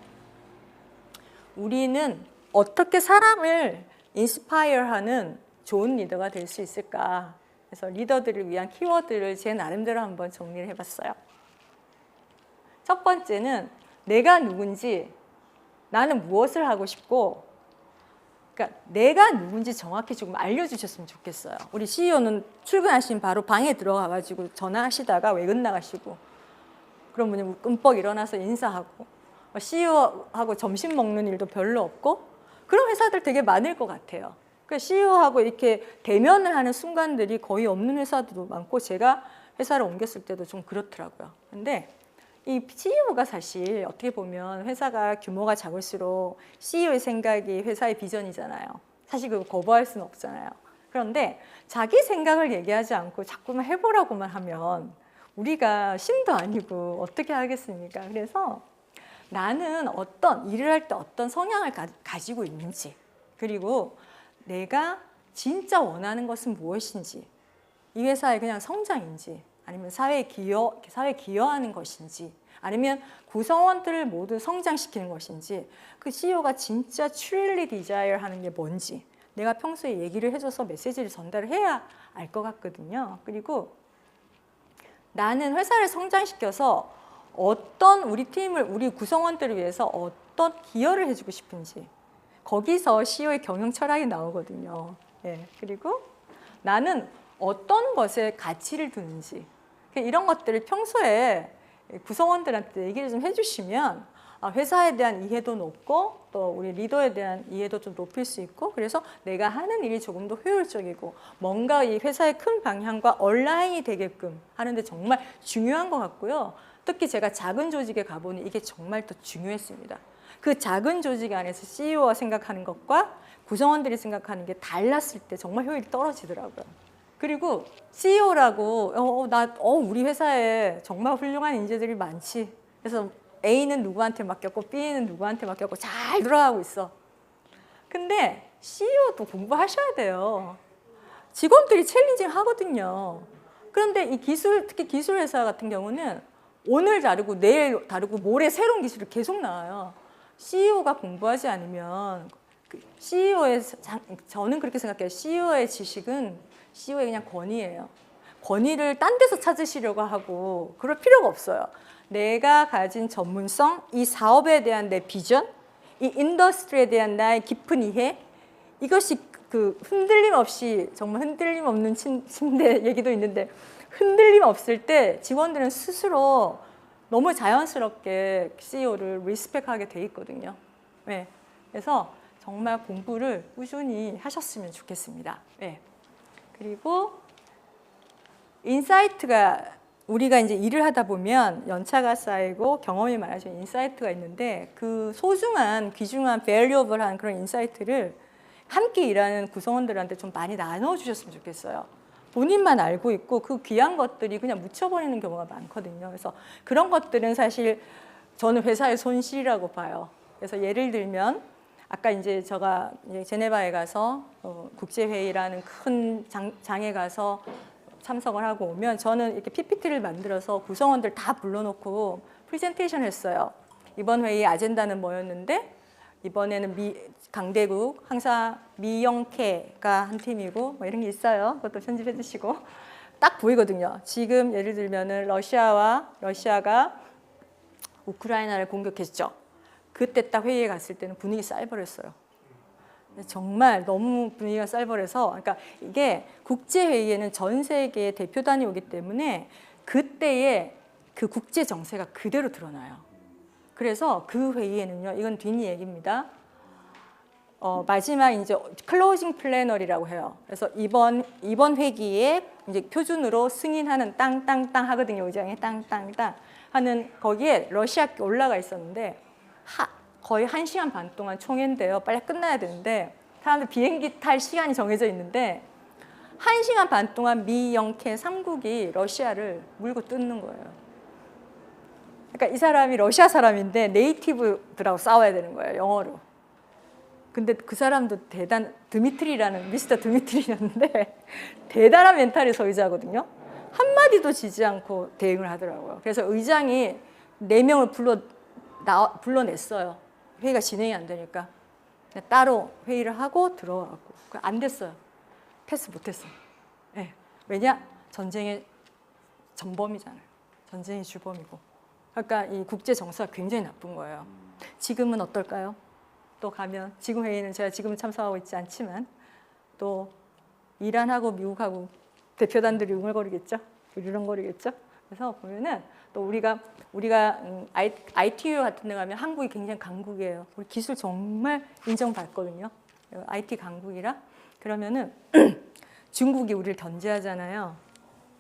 우리는 어떻게 사람을 인스파이어하는 좋은 리더가 될 수 있을까? 그래서 리더들을 위한 키워드를 제 나름대로 한번 정리를 해봤어요. 첫 번째는 내가 누군지, 나는 무엇을 하고 싶고, 그러니까 내가 누군지 정확히 조금 알려주셨으면 좋겠어요. 우리 CEO는 출근하시면 바로 방에 들어가가지고 전화하시다가 외근 나가시고, 그런 분이 끔뻑 일어나서 인사하고, CEO하고 점심 먹는 일도 별로 없고, 그런 회사들 되게 많을 것 같아요. CEO하고 이렇게 대면을 하는 순간들이 거의 없는 회사들도 많고 제가 회사를 옮겼을 때도 좀 그렇더라고요. 근데 이 CEO가 사실 어떻게 보면 회사가 규모가 작을수록 CEO의 생각이 회사의 비전이잖아요. 사실 그거 거부할 수는 없잖아요. 그런데 자기 생각을 얘기하지 않고 자꾸만 해보라고만 하면 우리가 신도 아니고 어떻게 하겠습니까? 그래서 나는 어떤 일을 할 때 어떤 성향을 가지고 있는지 그리고 내가 진짜 원하는 것은 무엇인지 이 회사의 그냥 성장인지 아니면 사회에 기여하는 것인지 아니면 구성원들을 모두 성장시키는 것인지 그 CEO가 진짜 truly desire 하는 게 뭔지 내가 평소에 얘기를 해줘서 메시지를 전달을 해야 알 것 같거든요. 그리고 나는 회사를 성장시켜서 어떤 우리 팀을 우리 구성원들을 위해서 어떤 기여를 해주고 싶은지 거기서 CEO의 경영 철학이 나오거든요. 예, 그리고 나는 어떤 것에 가치를 두는지 이런 것들을 평소에 구성원들한테 얘기를 좀 해주시면 회사에 대한 이해도 높고 또 우리 리더에 대한 이해도 좀 높일 수 있고 그래서 내가 하는 일이 조금 더 효율적이고 뭔가 이 회사의 큰 방향과 얼라인이 되게끔 하는데 정말 중요한 것 같고요. 특히 제가 작은 조직에 가보니 이게 정말 더 중요했습니다. 그 작은 조직 안에서 CEO가 생각하는 것과 구성원들이 생각하는 게 달랐을 때 정말 효율이 떨어지더라고요. 그리고 CEO라고 우리 회사에 정말 훌륭한 인재들이 많지. 그래서 A는 누구한테 맡겼고 B는 누구한테 맡겼고 잘 돌아가고 있어. 근데 CEO도 공부하셔야 돼요. 직원들이 챌린징 하거든요. 그런데 이 특히 기술 회사 같은 경우는 오늘 다르고 내일 다르고 모레 새로운 기술이 계속 나와요. CEO가 공부하지 않으면 저는 그렇게 생각해요. CEO의 지식은 CEO의 그냥 권위예요. 권위를 딴 데서 찾으시려고 하고 그럴 필요가 없어요. 내가 가진 전문성, 이 사업에 대한 내 비전, 이 인더스트리에 대한 나의 깊은 이해, 이것이 그 흔들림 없이 정말 흔들림 없는 침대 얘기도 있는데 흔들림 없을 때 직원들은 스스로 너무 자연스럽게 CEO를 리스펙하게 돼 있거든요. 네. 그래서 정말 공부를 꾸준히 하셨으면 좋겠습니다. 네. 그리고 인사이트가 우리가 이제 일을 하다 보면 연차가 쌓이고 경험이 많아지는 인사이트가 있는데 그 소중한 귀중한 밸류어블한 그런 인사이트를 함께 일하는 구성원들한테 좀 많이 나눠주셨으면 좋겠어요. 본인만 알고 있고 그 귀한 것들이 그냥 묻혀버리는 경우가 많거든요. 그래서 그런 것들은 사실 저는 회사의 손실이라고 봐요. 그래서 예를 들면 아까 이제 제가 제네바에 가서 국제회의라는 큰 장에 가서 참석을 하고 오면 저는 이렇게 PPT를 만들어서 구성원들 다 불러놓고 프레젠테이션을 했어요. 이번 회의 아젠다는 뭐였는데 이번에는 강대국 항상 미영케가 한 팀이고 뭐 이런 게 있어요. 그것도 편집해 주시고 딱 보이거든요. 지금 예를 들면은 러시아가 우크라이나를 공격했죠. 그때 딱 회의에 갔을 때는 분위기 쌀벌했어요. 정말 너무 분위기가 쌀벌해서 그러니까 이게 국제회의에는 전 세계의 대표단이 오기 때문에 그때의 그 국제 정세가 그대로 드러나요. 그래서 그 회의에는요, 이건 뒷얘기입니다. 마지막 이제 클로징 플래너리라고 해요. 그래서 이번 회기에 이제 표준으로 승인하는 땅땅땅 하거든요. 의장이 땅땅땅 하는 거기에 러시아 올라가 있었는데 거의 1시간 반 동안 총회인데요. 빨리 끝나야 되는데 사람들 비행기 탈 시간이 정해져 있는데 1시간 반 동안 미, 영케 3국이 러시아를 물고 뜯는 거예요. 그러니까 이 사람이 러시아 사람인데 네이티브들하고 싸워야 되는 거예요. 영어로. 근데 그 사람도 미스터 드미트리였는데 대단한 멘탈의 소유자거든요. 한마디도 지지 않고 대응을 하더라고요. 그래서 의장이 4명을 불러냈어요. 회의가 진행이 안 되니까 따로 회의를 하고 들어가고 안 됐어요. 패스 못했어요. 네. 왜냐? 전쟁의 전범이잖아요. 전쟁의 주범이고. 그러니까 이 국제 정세가 굉장히 나쁜 거예요. 지금은 어떨까요? 또 가면 지금 회의는 제가 지금 참석하고 있지 않지만 또 이란하고 미국하고 대표단들이 웅얼거리겠죠. 으르렁거리겠죠. 그래서 보면은 또 우리가 ITU 같은 데 가면 한국이 굉장히 강국이에요. 우리 기술 정말 인정받거든요. IT 강국이라. 그러면은 중국이 우리를 견제하잖아요.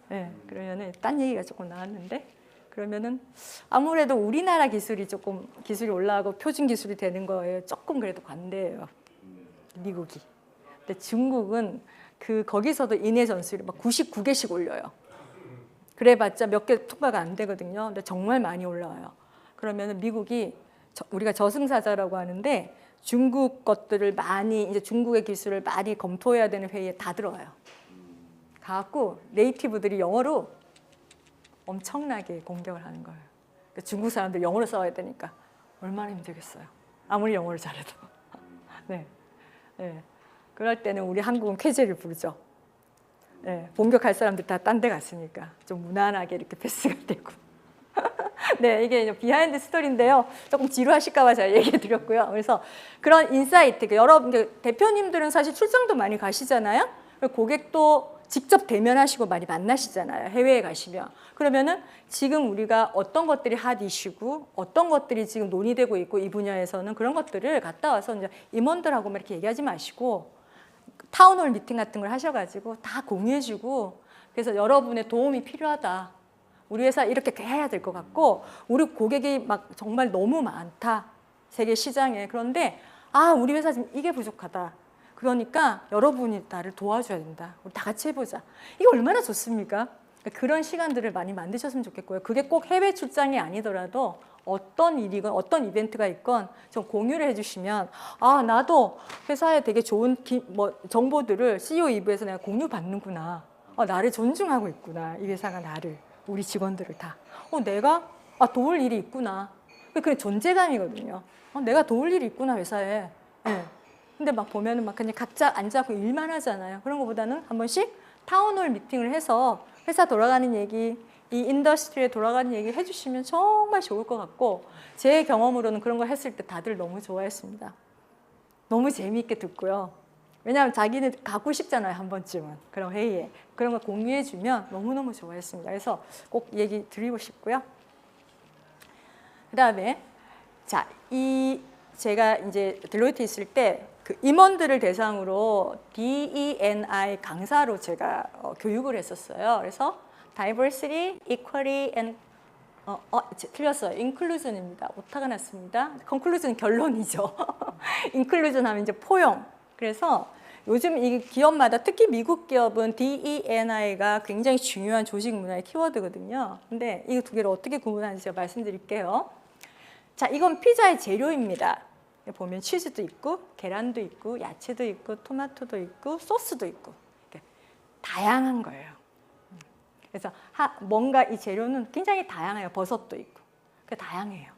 네, 그러면은 딴 얘기가 조금 나왔는데 그러면은 아무래도 우리나라 기술이 올라가고 표준 기술이 되는 거에 조금 그래도 관대해요. 미국이. 근데 중국은 거기서도 인해 전술이 막 99개씩 올려요. 그래봤자 몇 개 통과가 안 되거든요. 근데 정말 많이 올라와요. 그러면 미국이 우리가 저승사자라고 하는데 중국 것들을 많이 이제 중국의 기술을 많이 검토해야 되는 회의에 다 들어와요. 가갖고 네이티브들이 영어로 엄청나게 공격을 하는 거예요. 그러니까 중국 사람들 영어로 싸워야 되니까 얼마나 힘들겠어요. 아무리 영어를 잘해도. 네. 네. 그럴 때는 우리 한국은 쾌재를 부르죠. 네, 공격할 사람들 다 딴 데 갔으니까 좀 무난하게 이렇게 패스가 되고. 네, 이게 비하인드 스토리인데요. 조금 지루하실까 봐 제가 얘기해 드렸고요. 그래서 그런 인사이트, 여러분 대표님들은 사실 출장도 많이 가시잖아요. 고객도 직접 대면하시고 많이 만나시잖아요. 해외에 가시면. 그러면은 지금 우리가 어떤 것들이 핫 이슈고 어떤 것들이 지금 논의되고 있고 이 분야에서는 그런 것들을 갔다 와서 이제 임원들하고 막 이렇게 얘기하지 마시고 타운홀 미팅 같은 걸 하셔가지고 다 공유해주고 그래서 여러분의 도움이 필요하다. 우리 회사 이렇게 해야 될 것 같고 우리 고객이 막 정말 너무 많다. 세계 시장에. 그런데 우리 회사 지금 이게 부족하다. 그러니까 여러분이 나를 도와줘야 된다. 우리 다 같이 해보자. 이게 얼마나 좋습니까? 그런 시간들을 많이 만드셨으면 좋겠고요. 그게 꼭 해외 출장이 아니더라도 어떤 일이건 어떤 이벤트가 있건 좀 공유를 해주시면 나도 회사에 되게 좋은 정보들을 CEO 2부에서 내가 공유받는구나. 나를 존중하고 있구나. 이 회사가 나를, 우리 직원들을 다. 내가 도울 일이 있구나. 그게 존재감이거든요. 내가 도울 일이 있구나 회사에. 네. 근데 막 보면은 막 그냥 각자 앉아서 일만 하잖아요. 그런 것보다는 한 번씩 타운홀 미팅을 해서 회사 돌아가는 얘기, 이 인더스트리에 돌아가는 얘기 해주시면 정말 좋을 것 같고 제 경험으로는 그런 걸 했을 때 다들 너무 좋아했습니다. 너무 재미있게 듣고요. 왜냐하면 자기는 가고 싶잖아요. 한 번쯤은. 그런 회의에. 그런 걸 공유해주면 너무너무 좋아했습니다. 그래서 꼭 얘기 드리고 싶고요. 그 다음에 제가 이제 딜로이트 있을 때 그 임원들을 대상으로 DE&I 강사로 제가 교육을 했었어요. 그래서 Diversity, Equality and 틀렸어요. Inclusion입니다. 오타가 났습니다. Conclusion 결론이죠. Inclusion 하면 이제 포용. 그래서 요즘 이 기업마다 특히 미국 기업은 DE&I가 굉장히 중요한 조직 문화의 키워드거든요. 근데 이 두 개를 어떻게 구분하는지 제가 말씀드릴게요. 이건 피자의 재료입니다. 보면 치즈도 있고 계란도 있고 야채도 있고 토마토도 있고 소스도 있고 다양한 거예요. 그래서 뭔가 이 재료는 굉장히 다양해요. 버섯도 있고 다양해요.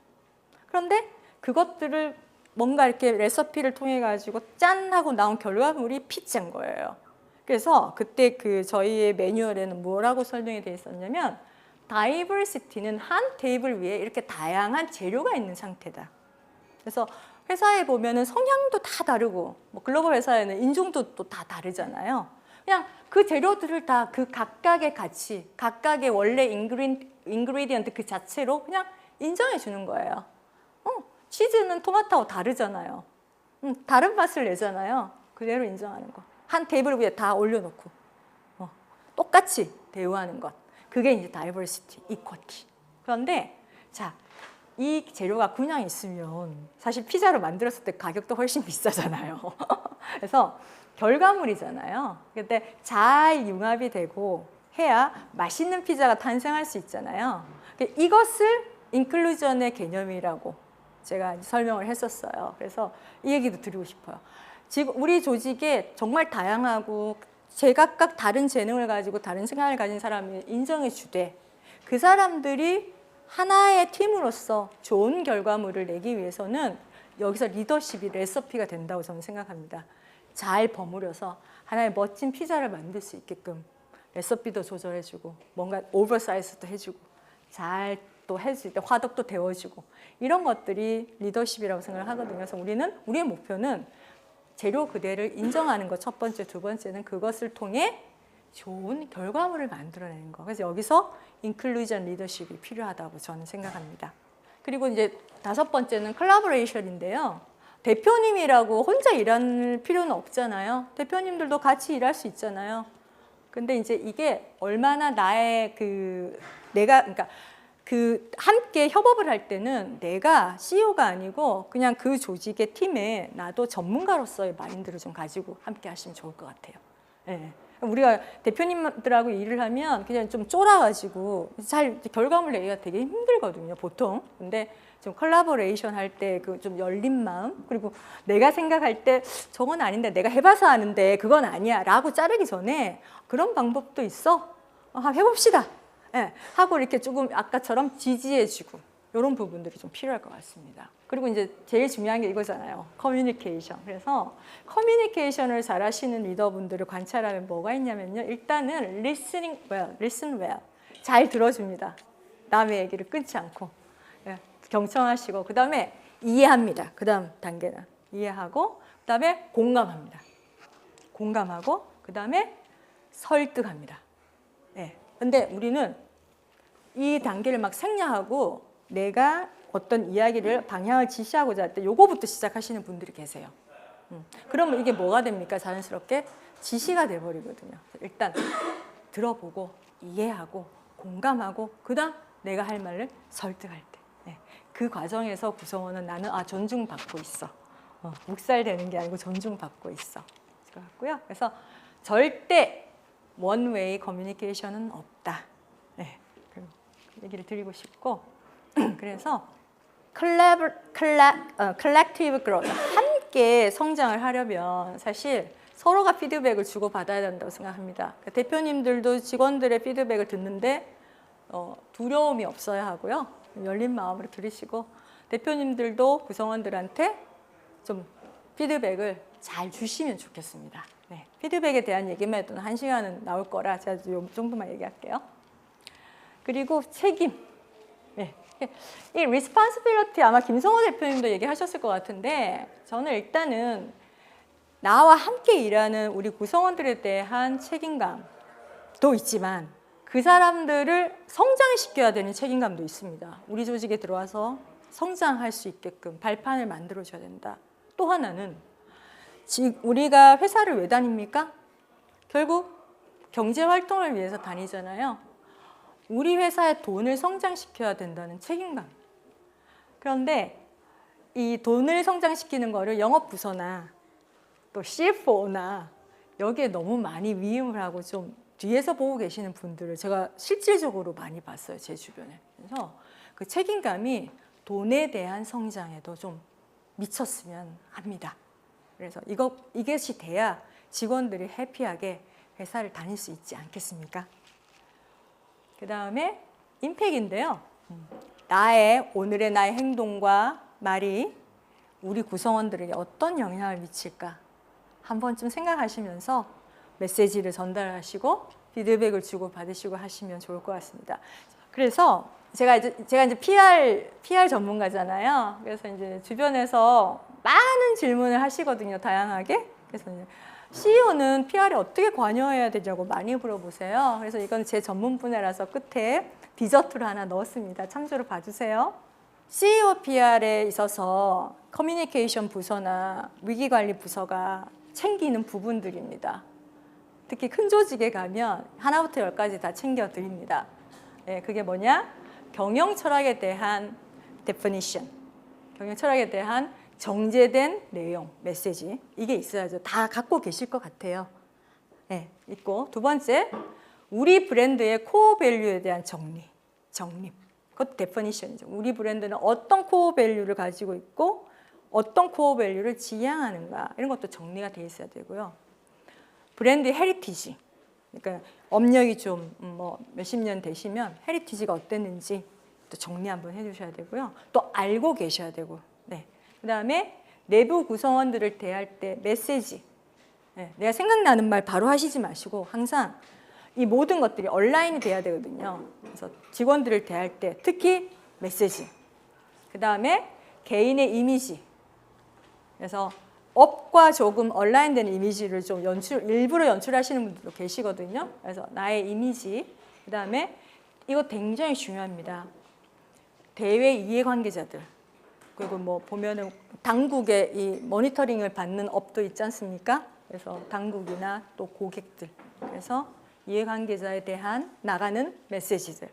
그런데 그것들을 뭔가 이렇게 레시피를 통해 가지고 짠 하고 나온 결과물이 피자인 거예요. 그래서 그때 저희의 매뉴얼에는 뭐라고 설명이 되어 있었냐면 다이버시티는 한 테이블 위에 이렇게 다양한 재료가 있는 상태다. 그래서 회사에 보면은 성향도 다 다르고 글로벌 회사에는 인종도 또 다 다르잖아요. 그냥 그 재료들을 다 그 각각의 가치, 각각의 원래 인그리디언트 그 자체로 그냥 인정해 주는 거예요. 치즈는 토마토하고 다르잖아요. 다른 맛을 내잖아요. 그대로 인정하는 거. 한 테이블 위에 다 올려놓고 똑같이 대우하는 것. 그게 이제 다이버시티, 이퀄티. 그런데 이 재료가 그냥 있으면 사실 피자로 만들었을 때 가격도 훨씬 비싸잖아요. 그래서 결과물이잖아요. 근데 잘 융합이 되고 해야 맛있는 피자가 탄생할 수 있잖아요. 이것을 인클루전의 개념이라고 제가 설명을 했었어요. 그래서 이 얘기도 드리고 싶어요. 지금 우리 조직에 정말 다양하고 제각각 다른 재능을 가지고 다른 생각을 가진 사람을 인정해 주되 그 사람들이 하나의 팀으로서 좋은 결과물을 내기 위해서는 여기서 리더십이 레시피가 된다고 저는 생각합니다. 잘 버무려서 하나의 멋진 피자를 만들 수 있게끔 레시피도 조절해주고 뭔가 오버사이즈도 해주고 잘 또 해줄 때 화덕도 데워주고 이런 것들이 리더십이라고 생각을 하거든요. 그래서 우리의 목표는 재료 그대를 인정하는 것 첫 번째, 두 번째는 그것을 통해 좋은 결과물을 만들어내는 거. 그래서 여기서 인클루전 리더십이 필요하다고 저는 생각합니다. 그리고 이제 다섯 번째는 콜라보레이션인데요. 대표님이라고 혼자 일할 필요는 없잖아요. 대표님들도 같이 일할 수 있잖아요. 근데 이제 이게 얼마나 그러니까 함께 협업을 할 때는 내가 CEO가 아니고 그냥 그 조직의 팀에 나도 전문가로서의 마인드를 좀 가지고 함께 하시면 좋을 것 같아요. 네. 우리가 대표님들하고 일을 하면 그냥 좀 쫄아가지고 잘 결과물 내기가 되게 힘들거든요, 보통. 근데 좀 콜라보레이션 할 때 그 좀 열린 마음, 그리고 내가 생각할 때 저건 아닌데 내가 해봐서 아는데 그건 아니야 라고 자르기 전에 그런 방법도 있어? 해봅시다. 네. 하고 이렇게 조금 아까처럼 지지해주고 이런 부분들이 좀 필요할 것 같습니다. 그리고 이제 제일 중요한 게 이거잖아요. 커뮤니케이션. 그래서 커뮤니케이션을 잘 하시는 리더분들을 관찰하면 뭐가 있냐면요. 일단은 listen well. 잘 들어줍니다. 남의 얘기를 끊지 않고. 네. 경청하시고 그 다음에 이해합니다. 그 다음 단계는 이해하고 그 다음에 공감합니다. 공감하고 그 다음에 설득합니다. 네. 근데 우리는 이 단계를 막 생략하고 내가 어떤 이야기를 방향을 지시하고자 할 때 요거부터 시작하시는 분들이 계세요. 그러면 이게 뭐가 됩니까? 자연스럽게 지시가 돼버리거든요. 일단 들어보고 이해하고 공감하고 그다음 내가 할 말을 설득할 때. 네. 그 과정에서 구성원은 나는 존중받고 있어. 묵살되는 게 아니고 존중받고 있어. 그 같고요. 그래서 절대 원웨이 커뮤니케이션은 없다. 네. 그 얘기를 드리고 싶고 그래서 컬렉티브 그로스 함께 성장을 하려면 사실 서로가 피드백을 주고 받아야 된다고 생각합니다. 대표님들도 직원들의 피드백을 듣는데 두려움이 없어야 하고요. 열린 마음으로 들으시고 대표님들도 구성원들한테 좀 피드백을 잘 주시면 좋겠습니다. 네, 피드백에 대한 얘기만 해도 1시간은 나올 거라 제가 이 정도만 얘기할게요. 그리고 책임. 네. 이 responsibility 아마 김성호 대표님도 얘기하셨을 것 같은데 저는 일단은 나와 함께 일하는 우리 구성원들에 대한 책임감도 있지만 그 사람들을 성장시켜야 되는 책임감도 있습니다. 우리 조직에 들어와서 성장할 수 있게끔 발판을 만들어줘야 된다. 또 하나는 우리가 회사를 왜 다닙니까? 결국 경제활동을 위해서 다니잖아요. 우리 회사의 돈을 성장시켜야 된다는 책임감. 그런데 이 돈을 성장시키는 거를 영업부서나 또 CFO나 여기에 너무 많이 위임을 하고 좀 뒤에서 보고 계시는 분들을 제가 실질적으로 많이 봤어요. 제 주변에. 그래서 그 책임감이 돈에 대한 성장에도 좀 미쳤으면 합니다. 그래서 이것이 돼야 직원들이 해피하게 회사를 다닐 수 있지 않겠습니까? 그 다음에 임팩인데요. 오늘의 나의 행동과 말이 우리 구성원들에게 어떤 영향을 미칠까 한 번쯤 생각하시면서 메시지를 전달하시고 피드백을 주고 받으시고 하시면 좋을 것 같습니다. 그래서 제가 이제 PR 전문가잖아요. 그래서 이제 주변에서 많은 질문을 하시거든요. 다양하게. 그래서 이제 CEO는 PR에 어떻게 관여해야 되냐고 많이 물어보세요. 그래서 이건 제 전문 분야라서 끝에 디저트를 하나 넣었습니다. 참조로 봐주세요. CEO PR에 있어서 커뮤니케이션 부서나 위기관리 부서가 챙기는 부분들입니다. 특히 큰 조직에 가면 하나부터 10까지 다 챙겨드립니다. 네, 그게 뭐냐? 경영 철학에 대한 definition, 경영 철학에 대한 정제된 내용, 메시지 이게 있어야죠. 다 갖고 계실 것 같아요. 네, 있고 두 번째, 우리 브랜드의 코어 밸류에 대한 정립. 그것도 데피니션이죠. 우리 브랜드는 어떤 코어 밸류를 가지고 있고 어떤 코어 밸류를 지향하는가 이런 것도 정리가 돼 있어야 되고요. 브랜드 헤리티지, 그러니까 업력이 좀 몇십 년 되시면 헤리티지가 어땠는지 또 정리 한번 해주셔야 되고요. 또 알고 계셔야 되고. 네. 그다음에 내부 구성원들을 대할 때 메시지. 네. 내가 생각나는 말 바로 하시지 마시고 항상 이 모든 것들이 온라인이 돼야 되거든요. 그래서 직원들을 대할 때 특히 메시지. 그다음에 개인의 이미지. 그래서 업과 조금 온라인된 이미지를 좀 일부러 연출하시는 분들도 계시거든요. 그래서 나의 이미지, 그 다음에 이거 굉장히 중요합니다. 대외 이해관계자들, 그리고 뭐 보면은 당국의 이 모니터링을 받는 업도 있지 않습니까? 그래서 당국이나 또 고객들, 그래서 이해관계자에 대한 나가는 메시지들,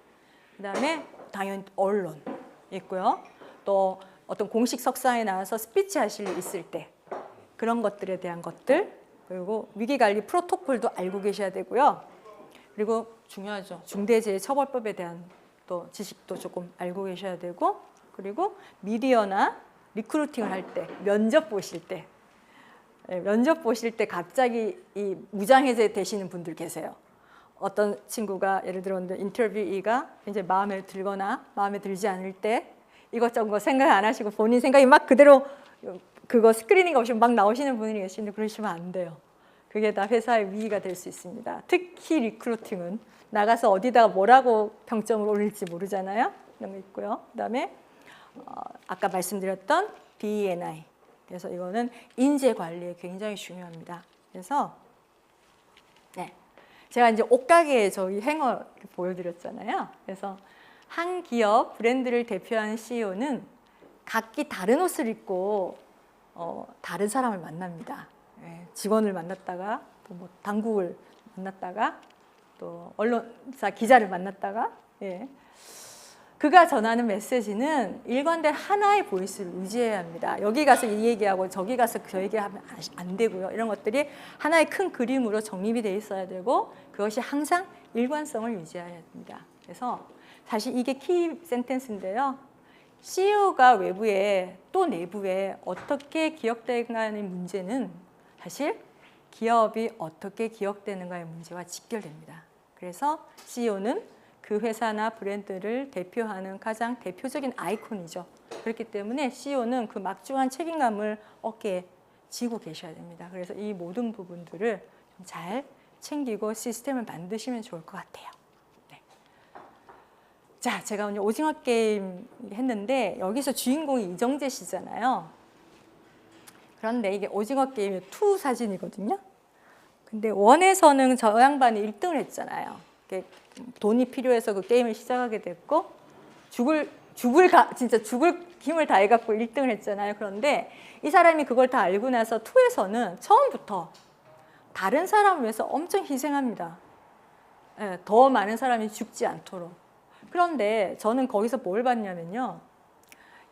그 다음에 당연히 언론 있고요. 또 어떤 공식 석상에 나와서 스피치 하실 일 있을 때 그런 것들에 대한 것들, 그리고 위기관리 프로토콜도 알고 계셔야 되고요. 그리고 중요하죠. 중대재해처벌법에 대한 또 지식도 조금 알고 계셔야 되고, 그리고 미디어나 리크루팅을 할 때, 면접 보실 때 갑자기 이 무장해제 되시는 분들 계세요. 어떤 친구가 예를 들어 인터뷰이가 이제 마음에 들거나 마음에 들지 않을 때 이것저것 생각 안 하시고 본인 생각이 막 그대로 그거 스크리닝 없이 막 나오시는 분이 계시는데 그러시면 안 돼요. 그게 다 회사의 위기가 될 수 있습니다. 특히 리크루팅은 나가서 어디다가 뭐라고 평점을 올릴지 모르잖아요. 이런 거 있고요. 그다음에 아까 말씀드렸던 DE&I. 그래서 이거는 인재 관리에 굉장히 중요합니다. 그래서 네. 제가 이제 옷가게에 저희 행어 보여드렸잖아요. 그래서 한 기업 브랜드를 대표하는 CEO는 각기 다른 옷을 입고 다른 사람을 만납니다. 예, 직원을 만났다가 또 뭐 당국을 만났다가 또 언론사 기자를 만났다가 예. 그가 전하는 메시지는 일관된 하나의 보이스를 유지해야 합니다. 여기 가서 이 얘기하고 저기 가서 저 얘기하면 안 되고요. 이런 것들이 하나의 큰 그림으로 정립이 돼 있어야 되고 그것이 항상 일관성을 유지해야 합니다. 그래서 사실 이게 키 센텐스인데요. CEO가 외부에 또 내부에 어떻게 기억되는가의 문제는 사실 기업이 어떻게 기억되는가의 문제와 직결됩니다. 그래서 CEO는 그 회사나 브랜드를 대표하는 가장 대표적인 아이콘이죠. 그렇기 때문에 CEO는 그 막중한 책임감을 어깨에 지고 계셔야 됩니다. 그래서 이 모든 부분들을 잘 챙기고 시스템을 만드시면 좋을 것 같아요. 네. 자, 제가 오늘 오징어 게임 했는데 여기서 주인공이 이정재 씨잖아요. 그런데 이게 오징어 게임의 2 사진이거든요. 근데 1에서는 저 양반이 1등을 했잖아요. 돈이 필요해서 그 게임을 시작하게 됐고 진짜 죽을 힘을 다해 갖고 1등을 했잖아요. 그런데 이 사람이 그걸 다 알고 나서 2에서는 처음부터 다른 사람을 위해서 엄청 희생합니다. 예, 더 많은 사람이 죽지 않도록. 그런데 저는 거기서 뭘 봤냐면요.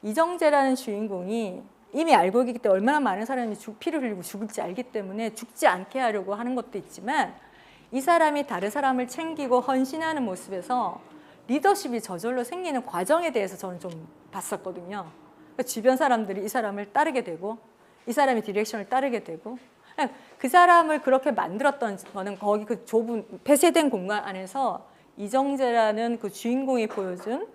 이정재라는 주인공이 이미 알고 있기 때문에 얼마나 많은 사람이 피를 흘리고 죽을지 알기 때문에 죽지 않게 하려고 하는 것도 있지만 이 사람이 다른 사람을 챙기고 헌신하는 모습에서 리더십이 저절로 생기는 과정에 대해서 저는 좀 봤었거든요. 그러니까 주변 사람들이 이 사람을 따르게 되고 이 사람의 디렉션을 따르게 되고 그 사람을 그렇게 만들었던 거는 거기 그 좁은 폐쇄된 공간 안에서 이정재라는 그 주인공이 보여준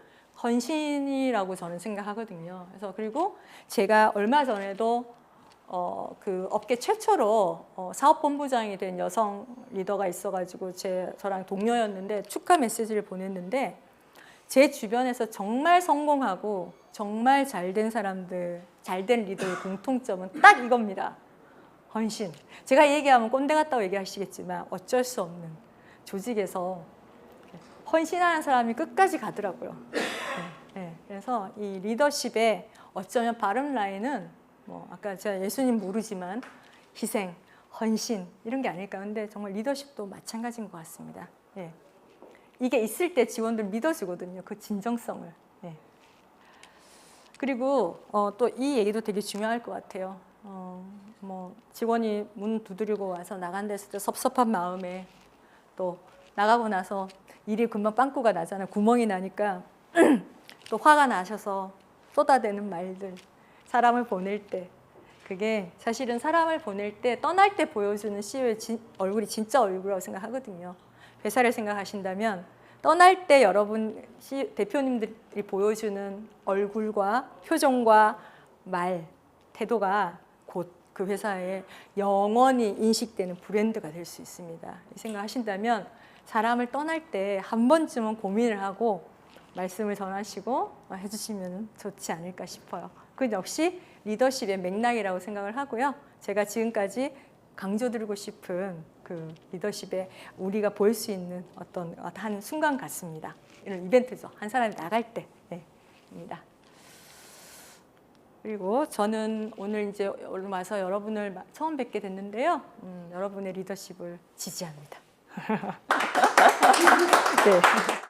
헌신이라고 저는 생각하거든요. 그래서 그리고 제가 얼마 전에도 그 업계 최초로 사업본부장이 된 여성 리더가 있어가지고 저랑 동료였는데 축하 메시지를 보냈는데 제 주변에서 정말 성공하고 정말 잘된 사람들, 잘된 리더의 공통점은 딱 이겁니다. 헌신. 제가 얘기하면 꼰대 같다고 얘기하시겠지만 어쩔 수 없는 조직에서 헌신하는 사람이 끝까지 가더라고요. 네, 그래서 이 리더십의 어쩌면 바름 라인은 뭐 아까 제가 예수님 모르지만 희생, 헌신 이런 게 아닐까. 근데 정말 리더십도 마찬가지인 것 같습니다. 예. 이게 있을 때 직원들 믿어지거든요. 그 진정성을. 예. 그리고 또 이 얘기도 되게 중요할 것 같아요. 뭐 직원이 문 두드리고 와서 나간 데서 또 섭섭한 마음에 또 나가고 나서 일이 금방 빵꾸가 나잖아요. 구멍이 나니까 또 화가 나셔서 쏟아대는 말들. 사람을 보낼 때 그게 사실은 사람을 보낼 때 떠날 때 보여주는 CEO의 얼굴이 진짜 얼굴이라고 생각하거든요. 회사를 생각하신다면 떠날 때 여러분 대표님들이 보여주는 얼굴과 표정과 말, 태도가 곧 그 회사에 영원히 인식되는 브랜드가 될 수 있습니다. 이 생각하신다면 사람을 떠날 때 한 번쯤은 고민을 하고 말씀을 전하시고 해주시면 좋지 않을까 싶어요. 그 역시 리더십의 맥락이라고 생각을 하고요. 제가 지금까지 강조드리고 싶은 그 리더십에 우리가 볼 수 있는 어떤 한 순간 같습니다. 이런 이벤트죠. 한 사람이 나갈 때입니다. 그리고 저는 오늘 이제 와서 여러분을 처음 뵙게 됐는데요. 여러분의 리더십을 지지합니다. 네.